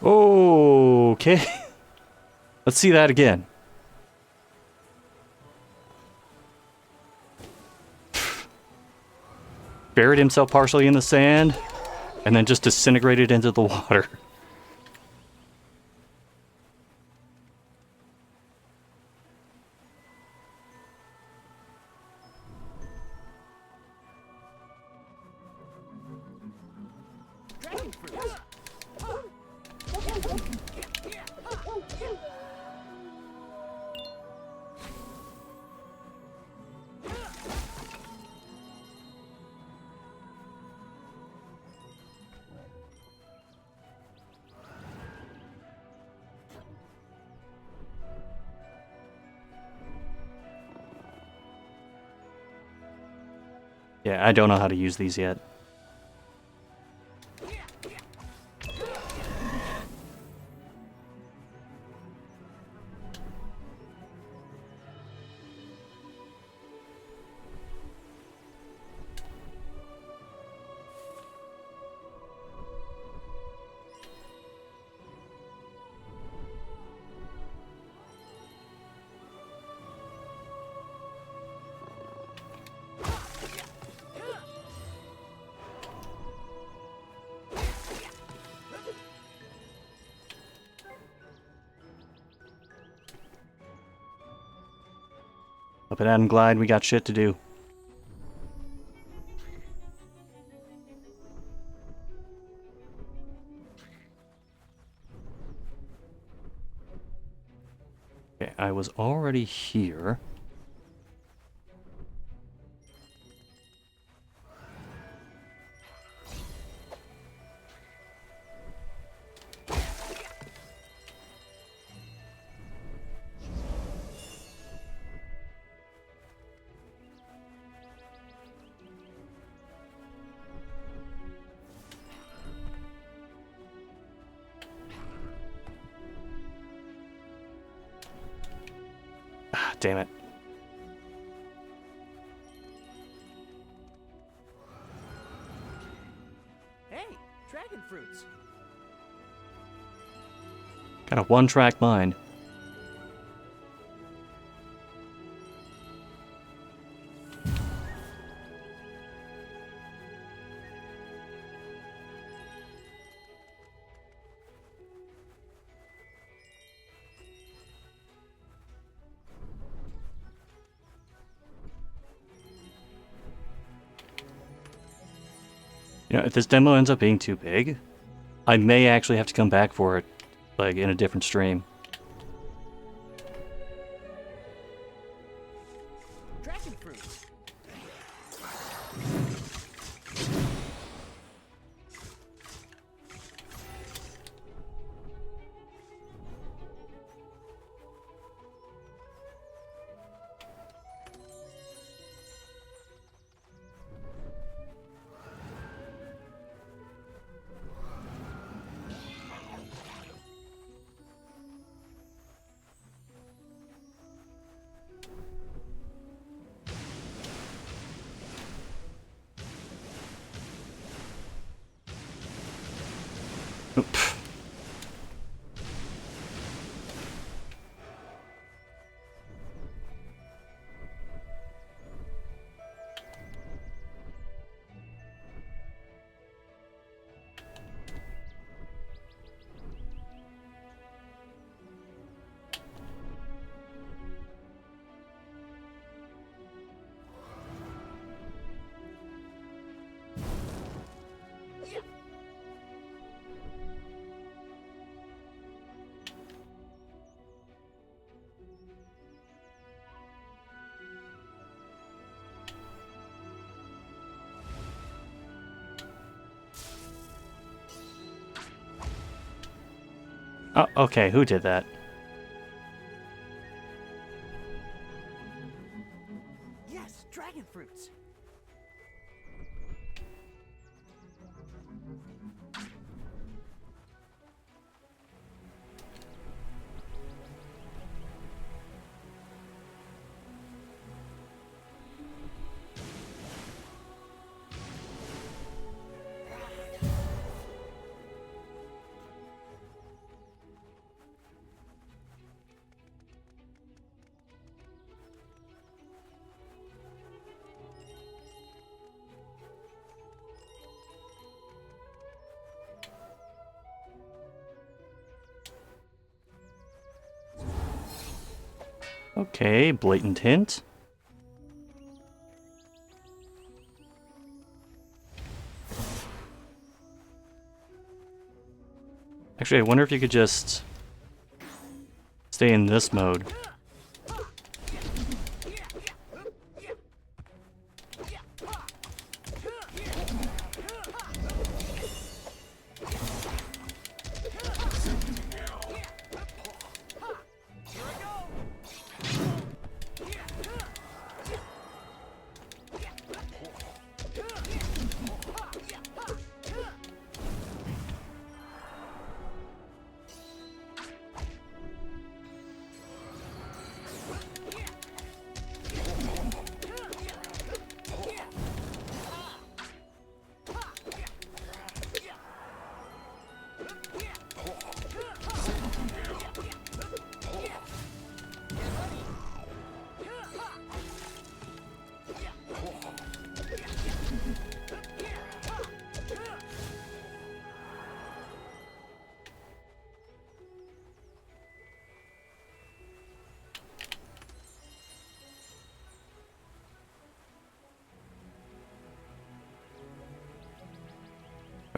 Speaker 1: Okay. Let's see that again. Buried himself partially in the sand, and then just disintegrated into the water. Yeah, I don't know how to use these yet. Up and Adam Glyde, we got shit to do. Okay, I was already here. Ah, damn it.
Speaker 2: Hey, dragon fruits.
Speaker 1: Got a one-track mind. You know, if this demo ends up being too big, I may actually have to come back for it, like, in a different stream.
Speaker 2: Dragon fruits.
Speaker 1: Oop. Oh, okay, who did that?
Speaker 2: Yes, dragon fruits.
Speaker 1: Okay, blatant hint. Actually, I wonder if you could just stay in this mode.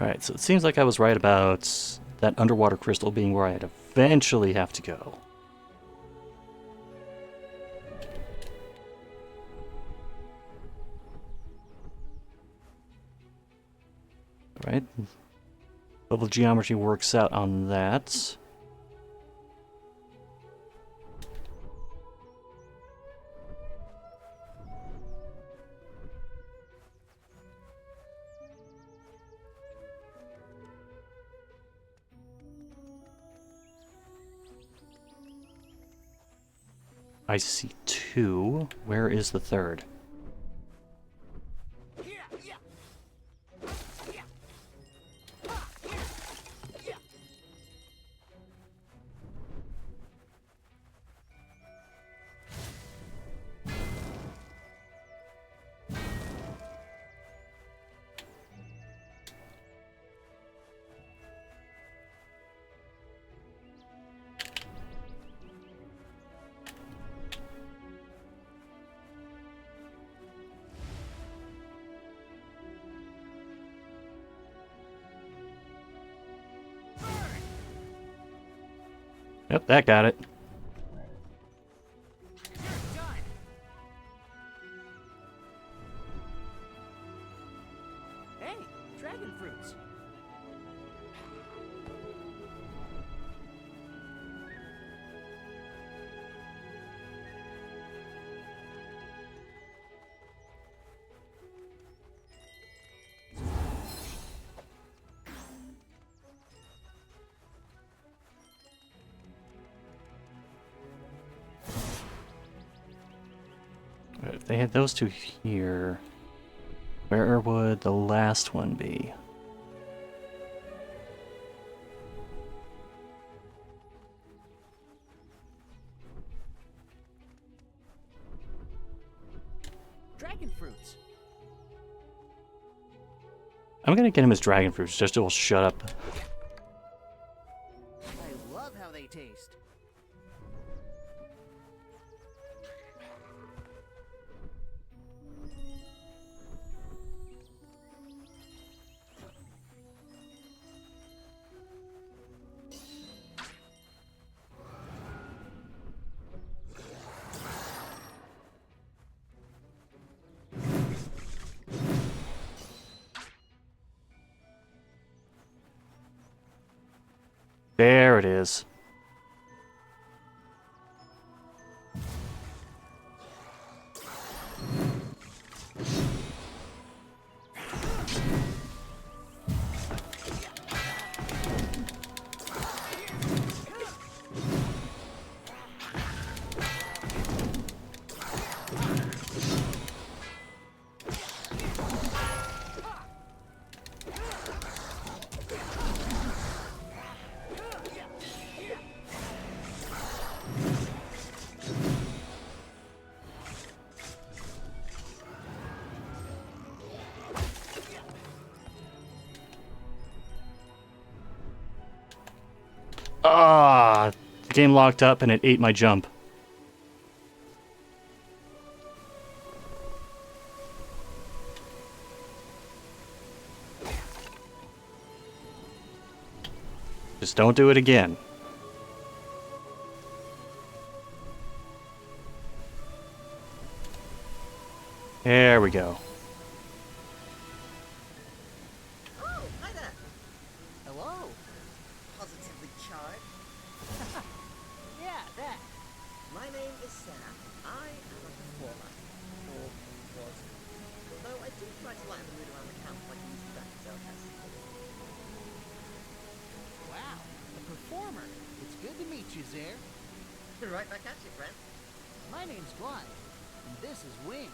Speaker 1: Alright, so it seems like I was right about that underwater crystal being where I'd eventually have to go. Alright. Level geometry works out on that. I see 2. Where is the third? Yep, that got it.
Speaker 2: Hey, dragon fruits.
Speaker 1: If they had those 2 here, where would the last one be?
Speaker 2: Dragon fruits.
Speaker 1: I'm gonna get him as dragon fruits, just to shut up.
Speaker 2: I love how they taste.
Speaker 1: There it is. Ah, the game locked up and it ate my jump. Just don't do it again. There we go.
Speaker 10: Oh, hi there.
Speaker 2: Hello.
Speaker 10: Positively charged.
Speaker 2: Yeah, that.
Speaker 10: My name is Sam. I am a performer. Or was. Although I do try to lighten the mood around the camp like these back circus.
Speaker 2: Wow, a performer. It's good to meet you, Zare.
Speaker 10: Right back at you, friend.
Speaker 2: My name's Glyde, and this is Wing.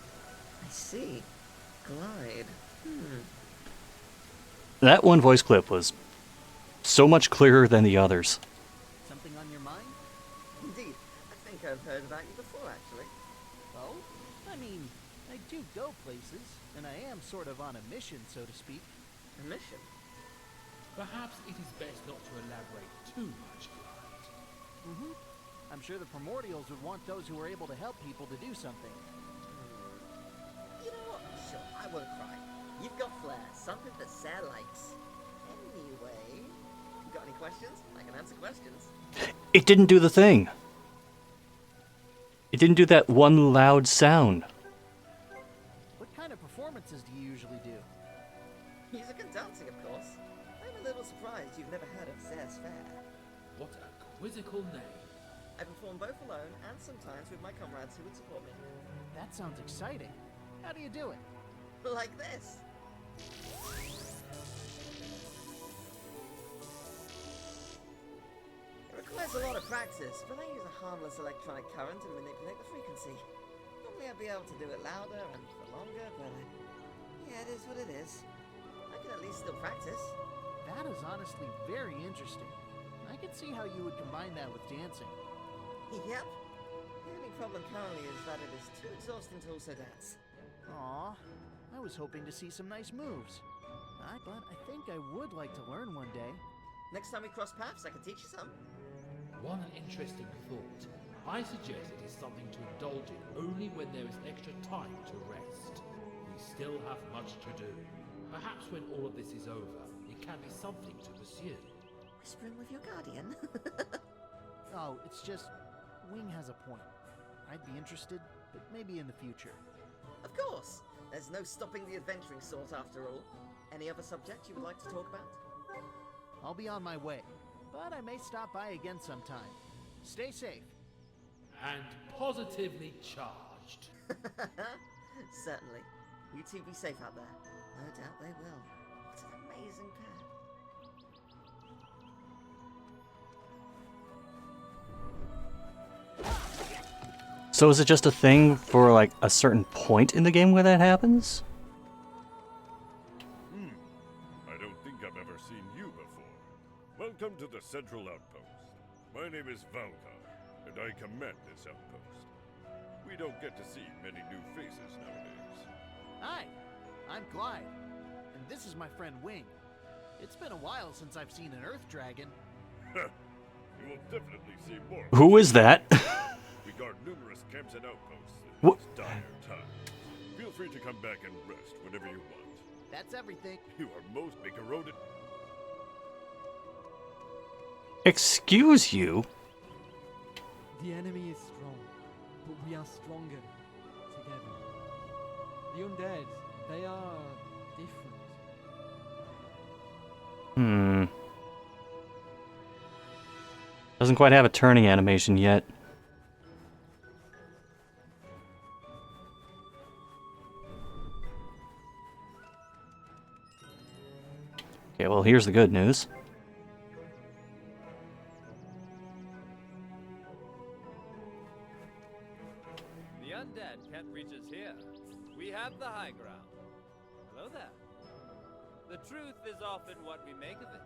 Speaker 10: I see. Glyde.
Speaker 1: That one voice clip was so much clearer than the others.
Speaker 2: Something on your mind?
Speaker 10: Indeed. I think I've heard about you before, actually.
Speaker 2: Oh? I mean, I do go places, and I am sort of on a mission, so to speak.
Speaker 10: A mission?
Speaker 3: Perhaps it is best not to elaborate too much, Glyde.
Speaker 2: Mm-hmm. I'm sure the Primordials would want those who are able to help people to do something.
Speaker 10: You know what? Sure, I won't cry. You've got flair, something that Sarah likes. Anyway, got any questions? I can answer questions.
Speaker 1: It didn't do the thing. It didn't do that one loud sound.
Speaker 2: What kind of performances do you usually do?
Speaker 10: Music and dancing, of course. I'm a little surprised you've never heard of Zer's Fair.
Speaker 3: What a quizzical name.
Speaker 10: I perform both alone and sometimes with my comrades who would support me.
Speaker 2: That sounds exciting. How do you do it?
Speaker 10: Like this. It requires a lot of practice, but I use a harmless electronic current and manipulate the frequency. Normally I'd be able to do it louder and for longer, but yeah, it is what it is. I can at least still practice.
Speaker 2: That is honestly very interesting. I could see how you would combine that with dancing.
Speaker 10: Yep. The only problem currently is that it is too exhausting to also dance.
Speaker 2: Aw, I was hoping to see some nice moves. But I think I would like to learn one day.
Speaker 10: Next time we cross paths, I can teach you some.
Speaker 3: One interesting thought. I suggest it is something to indulge in only when there is extra time to rest. We still have much to do. Perhaps when all of this is over, it can be something to pursue.
Speaker 10: Whispering with your guardian?
Speaker 2: Oh, it's just, Wing has a point. I'd be interested, but maybe in the future.
Speaker 10: Of course! There's no stopping the adventuring sort after all. Any other subject you would like to talk about?
Speaker 2: I'll be on my way, but I may stop by again sometime. Stay safe.
Speaker 3: And positively charged.
Speaker 10: Certainly. You two be safe out there. No doubt they will. What an amazing pair.
Speaker 1: So is it just a thing for like a certain point in the game where that happens?
Speaker 9: I don't think I've ever seen you before. Welcome to the Central Outpost. My name is Valkar, and I command this outpost. We don't get to see many new faces nowadays.
Speaker 2: Hi, I'm Glyde, and this is my friend Wing. It's been a while since I've seen an Earth Dragon.
Speaker 9: You will definitely see more.
Speaker 1: Who is that?
Speaker 9: We guard numerous camps and outposts in
Speaker 1: What?
Speaker 9: these dire times. Feel free to come back and rest whenever you want.
Speaker 2: That's everything.
Speaker 9: You are most corroded.
Speaker 1: Excuse you?
Speaker 11: The enemy is strong, but we are stronger together. The undead, they are different.
Speaker 1: Doesn't quite have a turning animation yet. Okay, well, here's the good news.
Speaker 4: The undead can't reach us here. We have the high ground. Hello there. The truth is often what we make of it.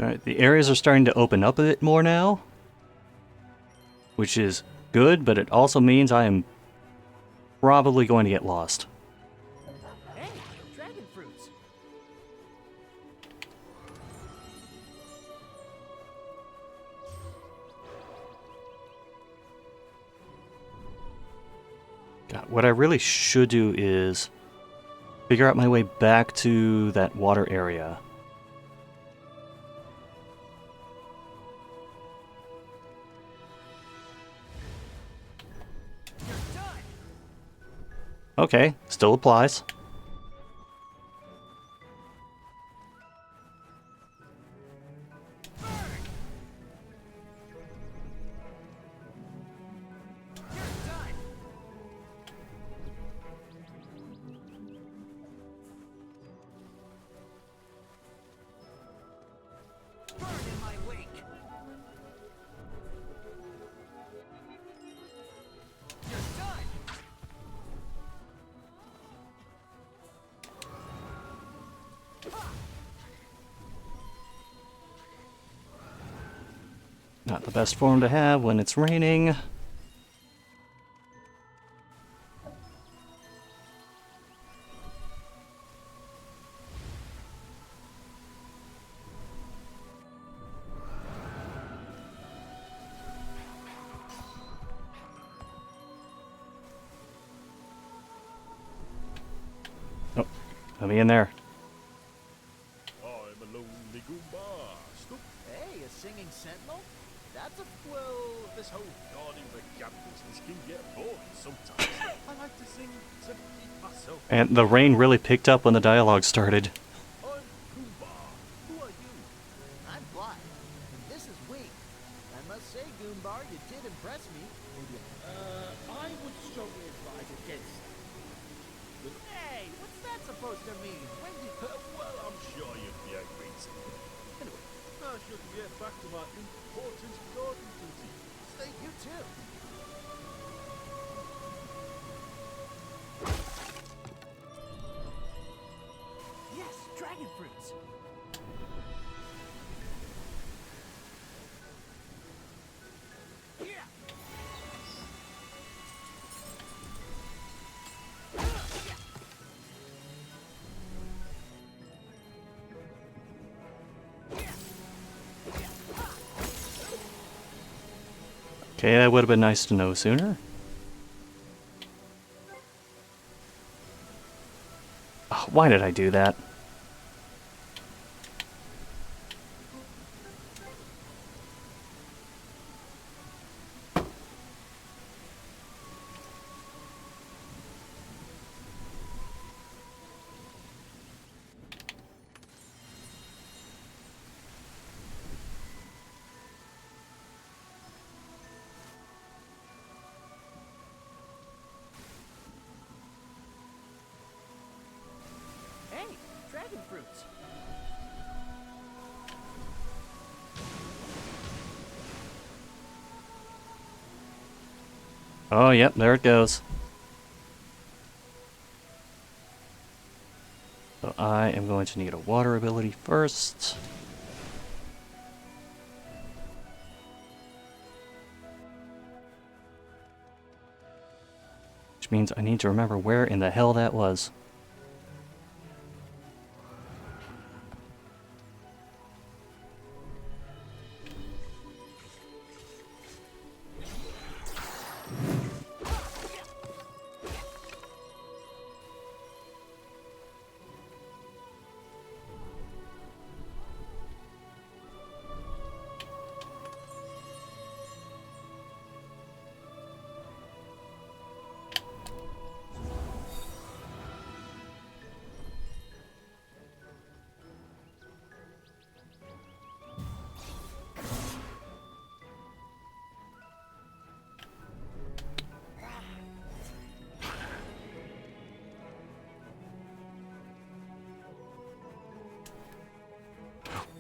Speaker 1: Alright, the areas are starting to open up a bit more now, which is good, but it also means I am probably going to get lost.
Speaker 2: Hey, dragon fruits.
Speaker 1: God, what I really should do is figure out my way back to that water area. Okay, still applies. Not the best form to have when it's raining. Oh, let me in there.
Speaker 9: I'm a lonely Goomba. Stop.
Speaker 2: Hey, a singing sentinel? That's a
Speaker 9: Well, this whole guarding the gap business can get boring sometimes. I like to sing to keep myself.
Speaker 1: And the rain really picked up when the dialogue started.
Speaker 9: I'm Goomba. Who are you?
Speaker 2: I'm Glyde, and this is Wing. I must say, Goombar, you did impress me. Maybe
Speaker 9: I would strongly advise against that.
Speaker 2: Hey, what's that supposed to mean? When did...
Speaker 9: Well, I'm sure you'd be angry soon. Anyway, I should get back to my important garden duty.
Speaker 2: Say you too. Yes, dragon fruits. Yeah.
Speaker 1: Okay, that would have been nice to know sooner. Oh, why did I do that?
Speaker 2: Hey, dragon fruits.
Speaker 1: Oh, yep, there it goes. So I am going to need a water ability first. Which means I need to remember where in the hell that was.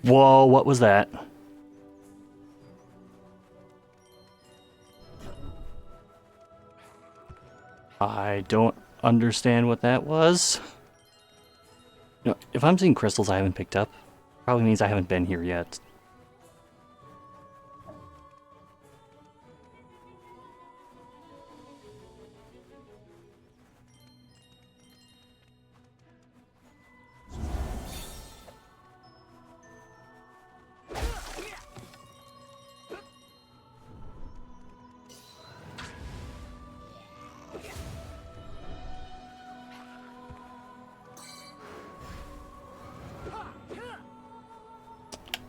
Speaker 1: Whoa, what was that? I don't understand what that was. No, if I'm seeing crystals I haven't picked up, probably means I haven't been here yet.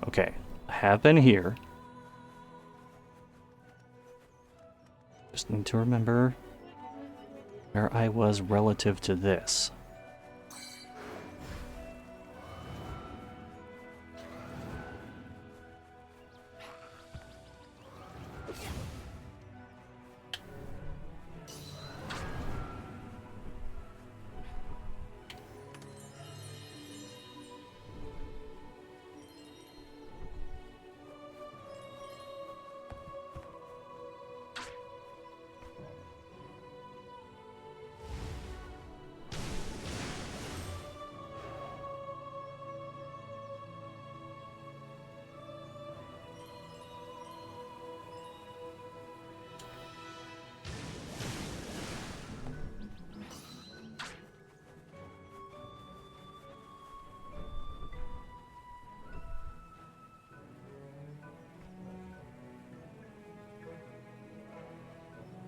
Speaker 1: Okay, I have been here. Just need to remember where I was relative to this.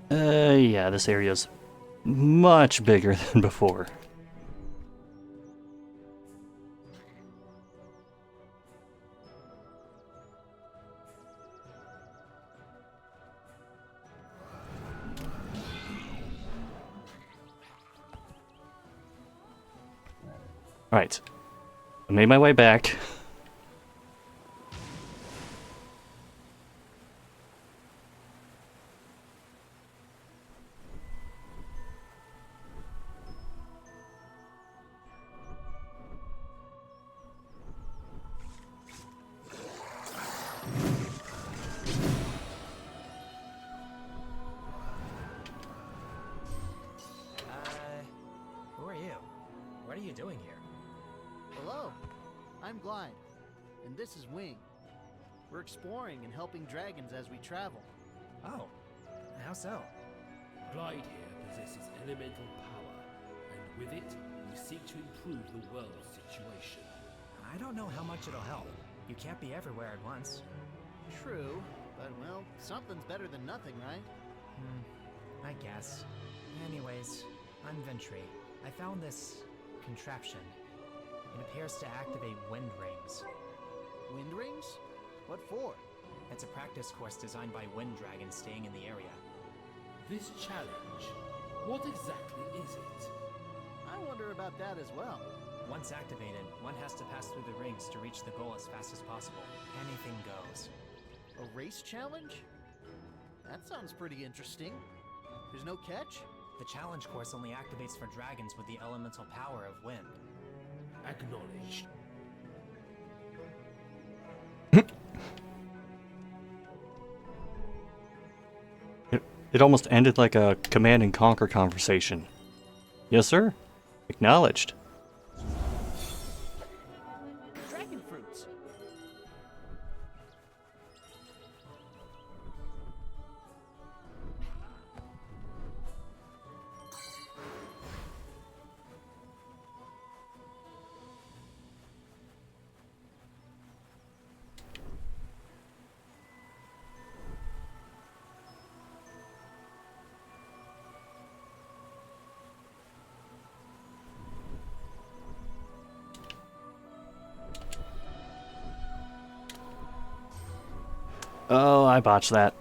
Speaker 1: Yeah, this area's much bigger than before. Alright. I made my way back.
Speaker 12: Who are you? What are you doing here?
Speaker 2: Hello, I'm Glyde, and this is Wing. We're exploring and helping dragons as we travel.
Speaker 12: Oh, how so?
Speaker 3: Glyde here possesses elemental power, and with it, we seek to improve the world's situation.
Speaker 12: I don't know how much it'll help. You can't be everywhere at once.
Speaker 2: True, but well, something's better than nothing, right?
Speaker 12: I guess. Anyways, I'm Ventry. I found this contraption. It appears to activate wind rings.
Speaker 2: Wind rings? What for?
Speaker 12: It's a practice course designed by wind dragons staying in the area.
Speaker 3: This challenge, what exactly is it?
Speaker 2: I wonder about that as well.
Speaker 12: Once activated, one has to pass through the rings to reach the goal as fast as possible. Anything goes.
Speaker 2: A race challenge? That sounds pretty interesting. There's no catch?
Speaker 12: The challenge course only activates for dragons with the elemental power of wind.
Speaker 3: Acknowledged.
Speaker 1: It almost ended like a Command and Conquer conversation. Yes, sir. Acknowledged.
Speaker 2: Dragon fruits.
Speaker 1: Oh, I botched that.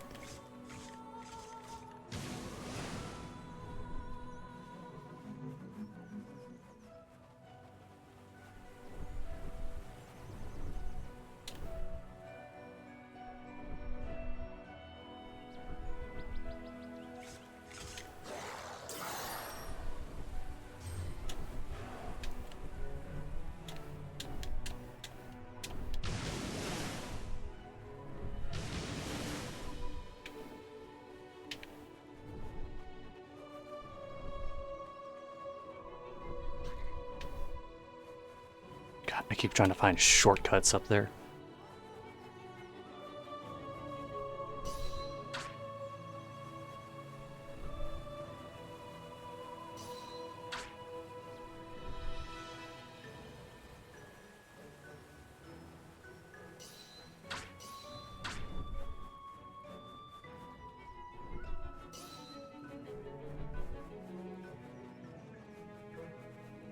Speaker 1: God, I keep trying to find shortcuts up there.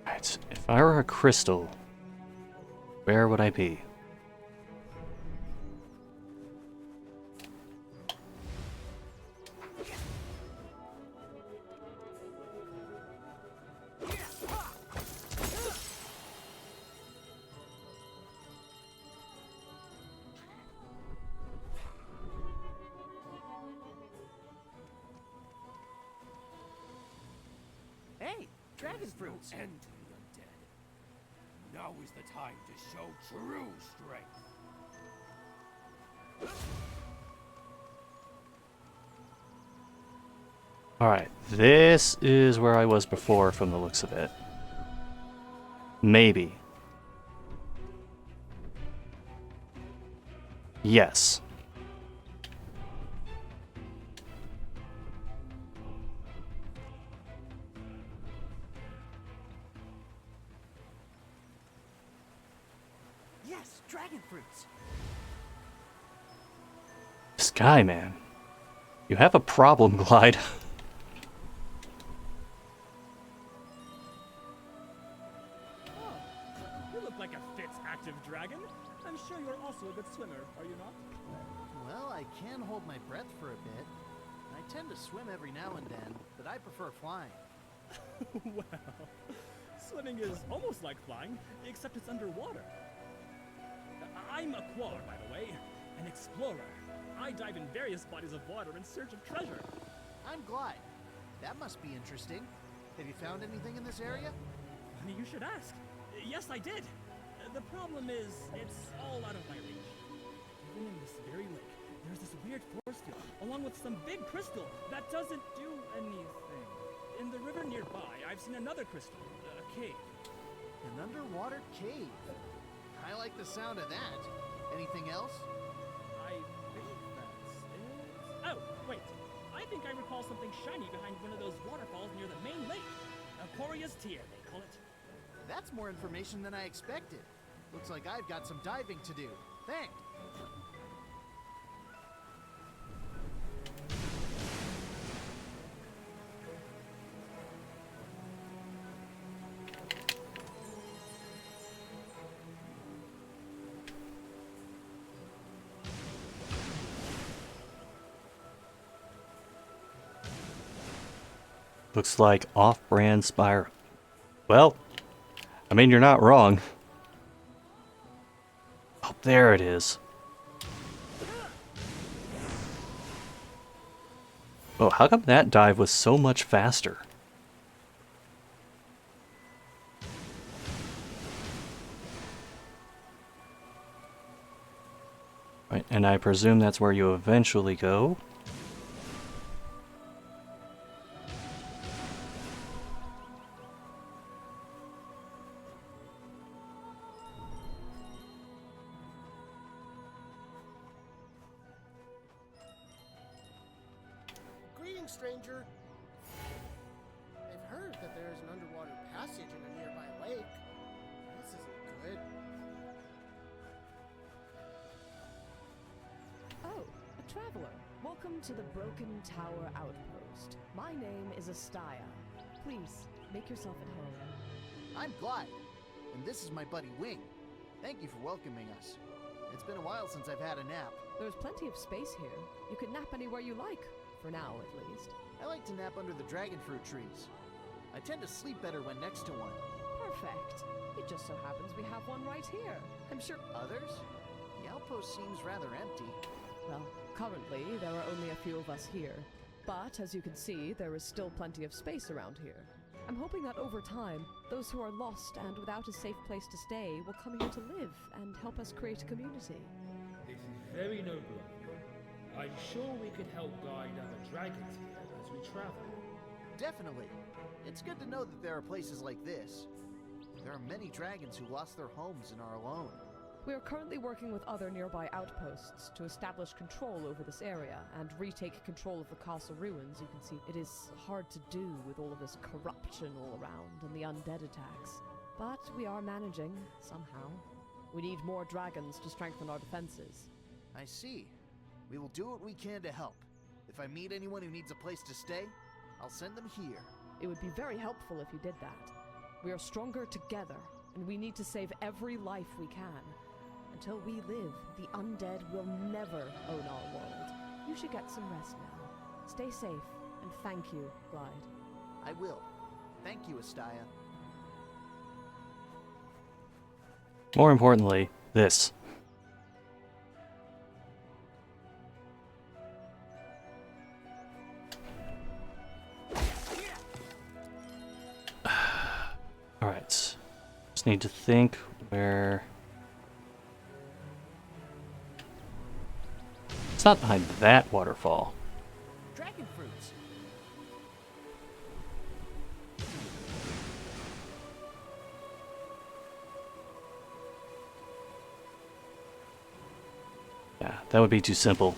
Speaker 1: Alright, if I were a crystal, where would I be?
Speaker 2: Hey, dragon fruits.
Speaker 9: End to the undead. Now is the time to show true strength.
Speaker 1: Alright, this is where I was before from the looks of it. Maybe. Yes.
Speaker 2: Yes, dragon fruits.
Speaker 1: Sky, man. You have a problem, Glyde.
Speaker 2: tend to swim every now and then, but I prefer flying.
Speaker 13: Well, swimming is almost like flying, except it's underwater. I'm a quar, by the way, an explorer. I dive in various bodies of water in search of treasure.
Speaker 2: I'm Glyde. That must be interesting. Have you found anything in this area?
Speaker 13: Funny you should ask. Yes, I did. The problem is, it's all out of my reach. Even in this very lake, there's this weird force field, along with some big crystal that doesn't do anything. In the river nearby, I've seen another crystal, a cave.
Speaker 2: An underwater cave. I like the sound of that. Anything else?
Speaker 13: I think that's it. Oh, wait. I think I recall something shiny behind one of those waterfalls near the main lake. A copious tier, they call it.
Speaker 2: That's more information than I expected. Looks like I've got some diving to do. Thanks.
Speaker 1: Looks like off-brand Spyro. Well, I mean, you're not wrong. Oh, there it is. Oh, how come that dive was so much faster? Right, and I presume that's where you eventually go.
Speaker 14: Greetings, stranger. I've heard that there is an underwater passage in a nearby lake. This isn't good.
Speaker 15: Oh, a traveler. Welcome to the Broken Tower Outpost. My name is Astaya. Please, make yourself at home.
Speaker 2: I'm Glyde, and this is my buddy Wing. Thank you for welcoming us. It's been a while since I've had a nap.
Speaker 15: There's plenty of space here. You can nap anywhere you like, for now at least.
Speaker 2: I like to nap under the dragon fruit trees. I tend to sleep better when next to one.
Speaker 15: Perfect. It just so happens we have one right here. I'm sure
Speaker 2: Others? The outpost seems rather empty.
Speaker 15: Well, currently there are only a few of us here. But as you can see, there is still plenty of space around here. I'm hoping that over time, those who are lost and without a safe place to stay will come here to live and help us create a community.
Speaker 3: This is very noble of you. I'm sure we could help guide other dragons here as we travel.
Speaker 2: Definitely. It's good to know that there are places like this. There are many dragons who lost their homes and are alone.
Speaker 15: We are currently working with other nearby outposts to establish control over this area and retake control of the castle ruins. You can see it is hard to do with all of this corruption all around and the undead attacks. But we are managing, somehow. We need more dragons to strengthen our defenses.
Speaker 2: I see. We will do what we can to help. If I meet anyone who needs a place to stay, I'll send them here.
Speaker 15: It would be very helpful if you did that. We are stronger together, and we need to save every life we can. Until we live, the undead will never own our world. You should get some rest now. Stay safe, and thank you, Glyde.
Speaker 2: I will. Thank you, Astaya.
Speaker 1: More importantly, this. Alright. Just need to think where... It's not behind that waterfall.
Speaker 2: Dragon fruits.
Speaker 1: Yeah, that would be too simple.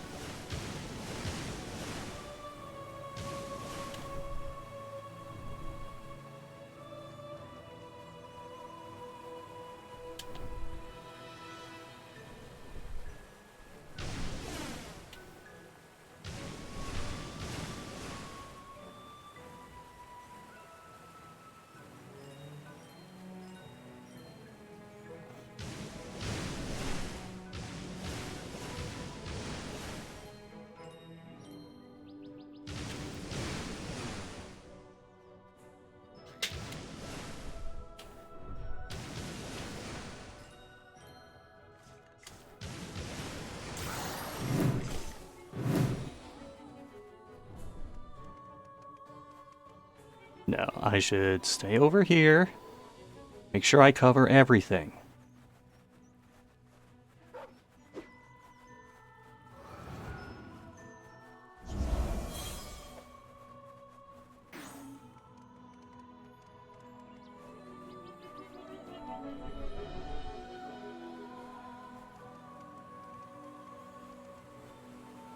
Speaker 1: No, I should stay over here. Make sure I cover everything.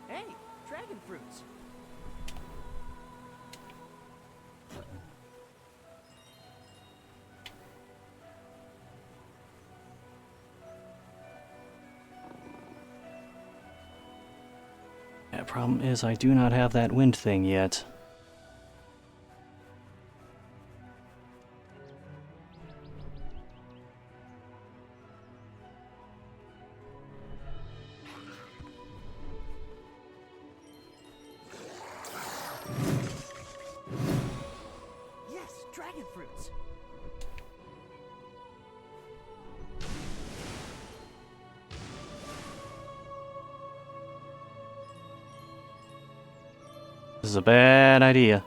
Speaker 2: Hey, dragon fruits.
Speaker 1: Yeah, problem is I do not have that wind thing yet.
Speaker 2: Yes, dragon fruits.
Speaker 1: This is a bad idea.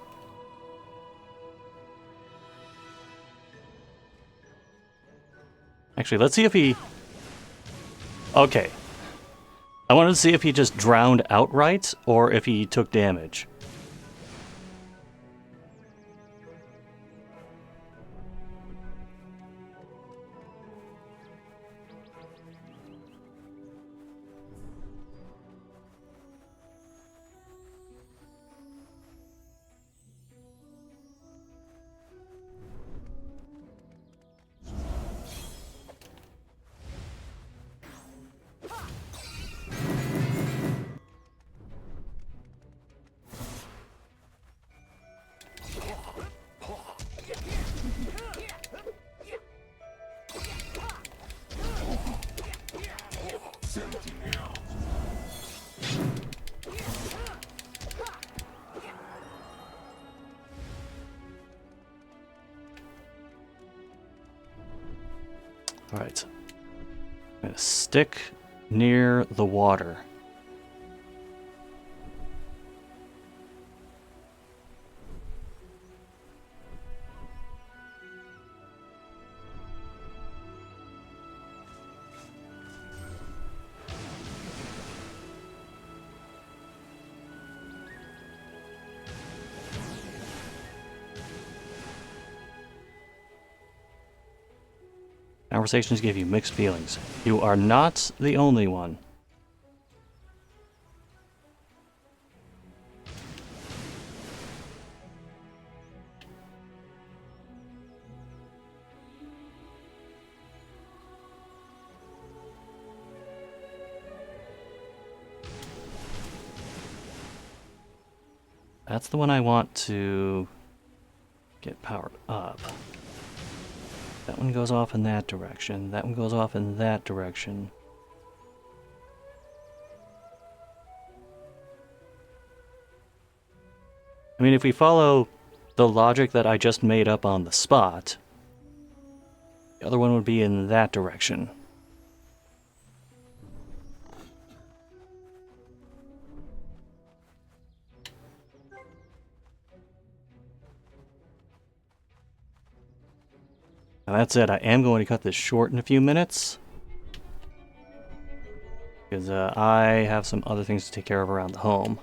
Speaker 1: Actually, let's see if he... Okay. I wanted to see if he just drowned outright, or if he took damage. Alright. I'm gonna stick near the water. Conversations give you mixed feelings. You are not the only one. That's the one I want to get powered up. That one goes off in that direction. That one goes off in that direction. I mean, if we follow the logic that I just made up on the spot, the other one would be in that direction. Now that's it. I am going to cut this short in a few minutes, because I have some other things to take care of around the home.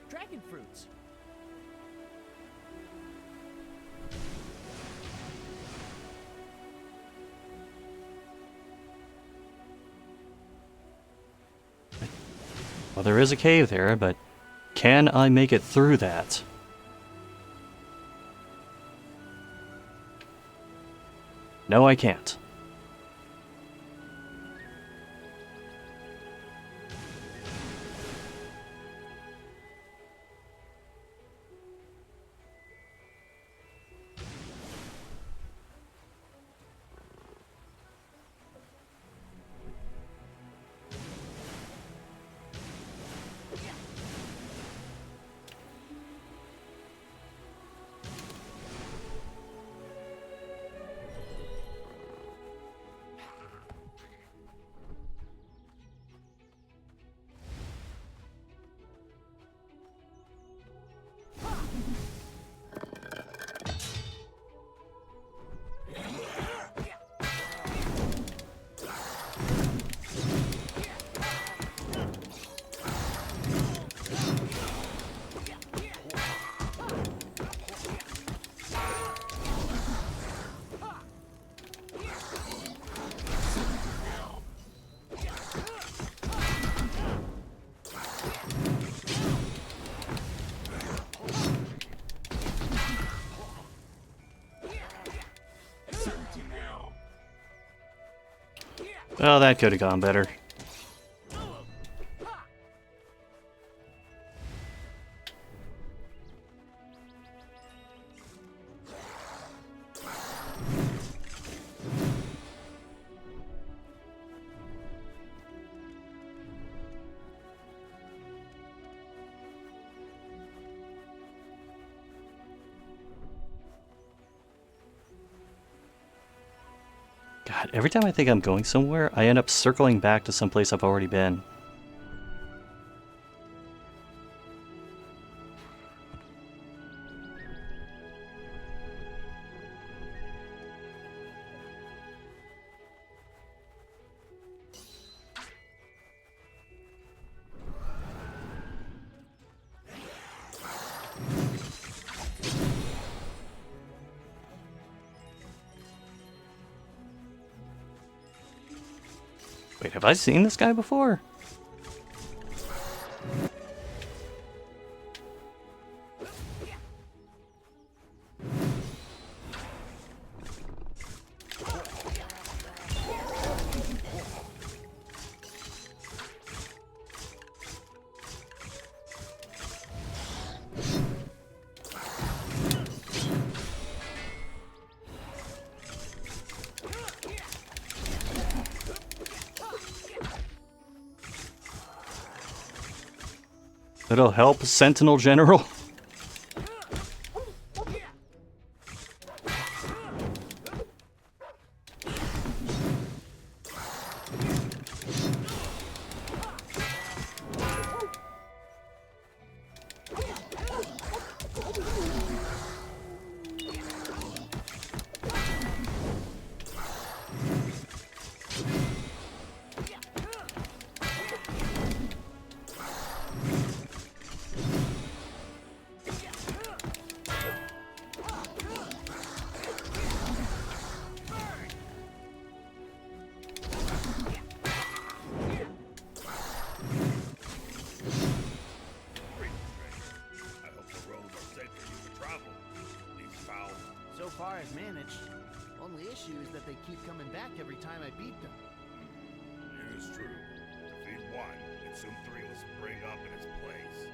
Speaker 2: Dragon fruits.
Speaker 1: Well, there is a cave there, but can I make it through that? No, I can't. Well, that could have gone better. God, every time I think I'm going somewhere, I end up circling back to someplace I've already been. Wait, have I seen this guy before? It'll help, Sentinel General.
Speaker 2: So far, I've managed. Only issue is that they keep coming back every time I beat them.
Speaker 9: It is true. Defeat one, and soon three will spring up in its place.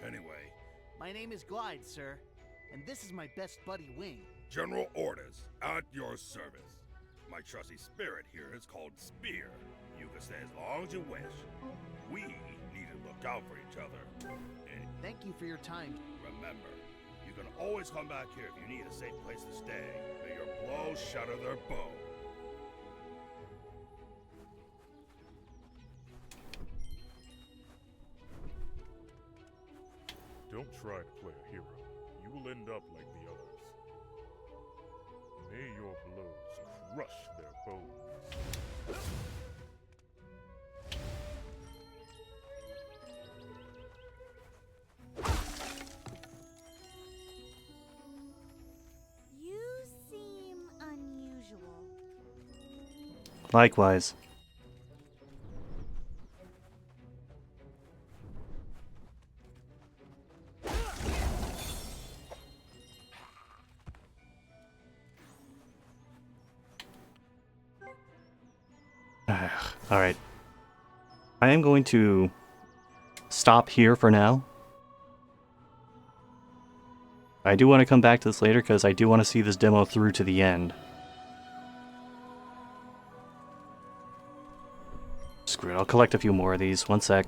Speaker 9: Anyway.
Speaker 2: My name is Glyde, sir, and this is my best buddy, Wing.
Speaker 9: General orders, at your service. My trusty spirit here is called Spear. You can stay as long as you wish. We need to look out for each other. And
Speaker 2: thank you for your time.
Speaker 9: remember, you can always come back here if you need a safe place to stay. May your blows shatter their bow.
Speaker 16: Don't try to play a hero. You will end up like the others. May your blows crush their bones.
Speaker 6: You seem unusual.
Speaker 1: Likewise. Alright. I am going to stop here for now. I do want to come back to this later because I do want to see this demo through to the end. Screw it, I'll collect a few more of these. One sec.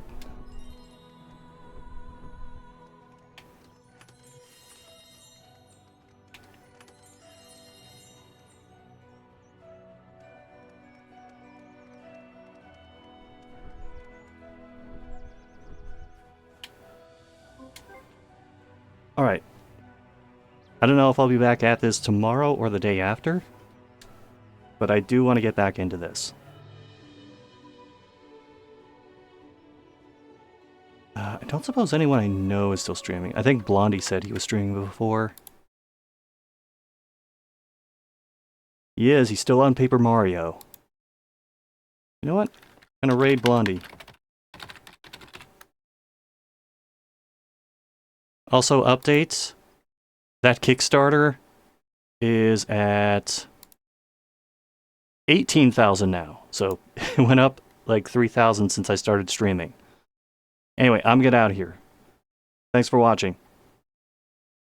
Speaker 1: Alright. I don't know if I'll be back at this tomorrow or the day after, but I do want to get back into this. I don't suppose anyone I know is still streaming. I think Blondie said he was streaming before. He is. He's still on Paper Mario. You know what? I'm gonna raid Blondie. Also, updates. That Kickstarter is at 18,000 now. So it went up like 3,000 since I started streaming. Anyway, I'm getting out of here. Thanks for watching.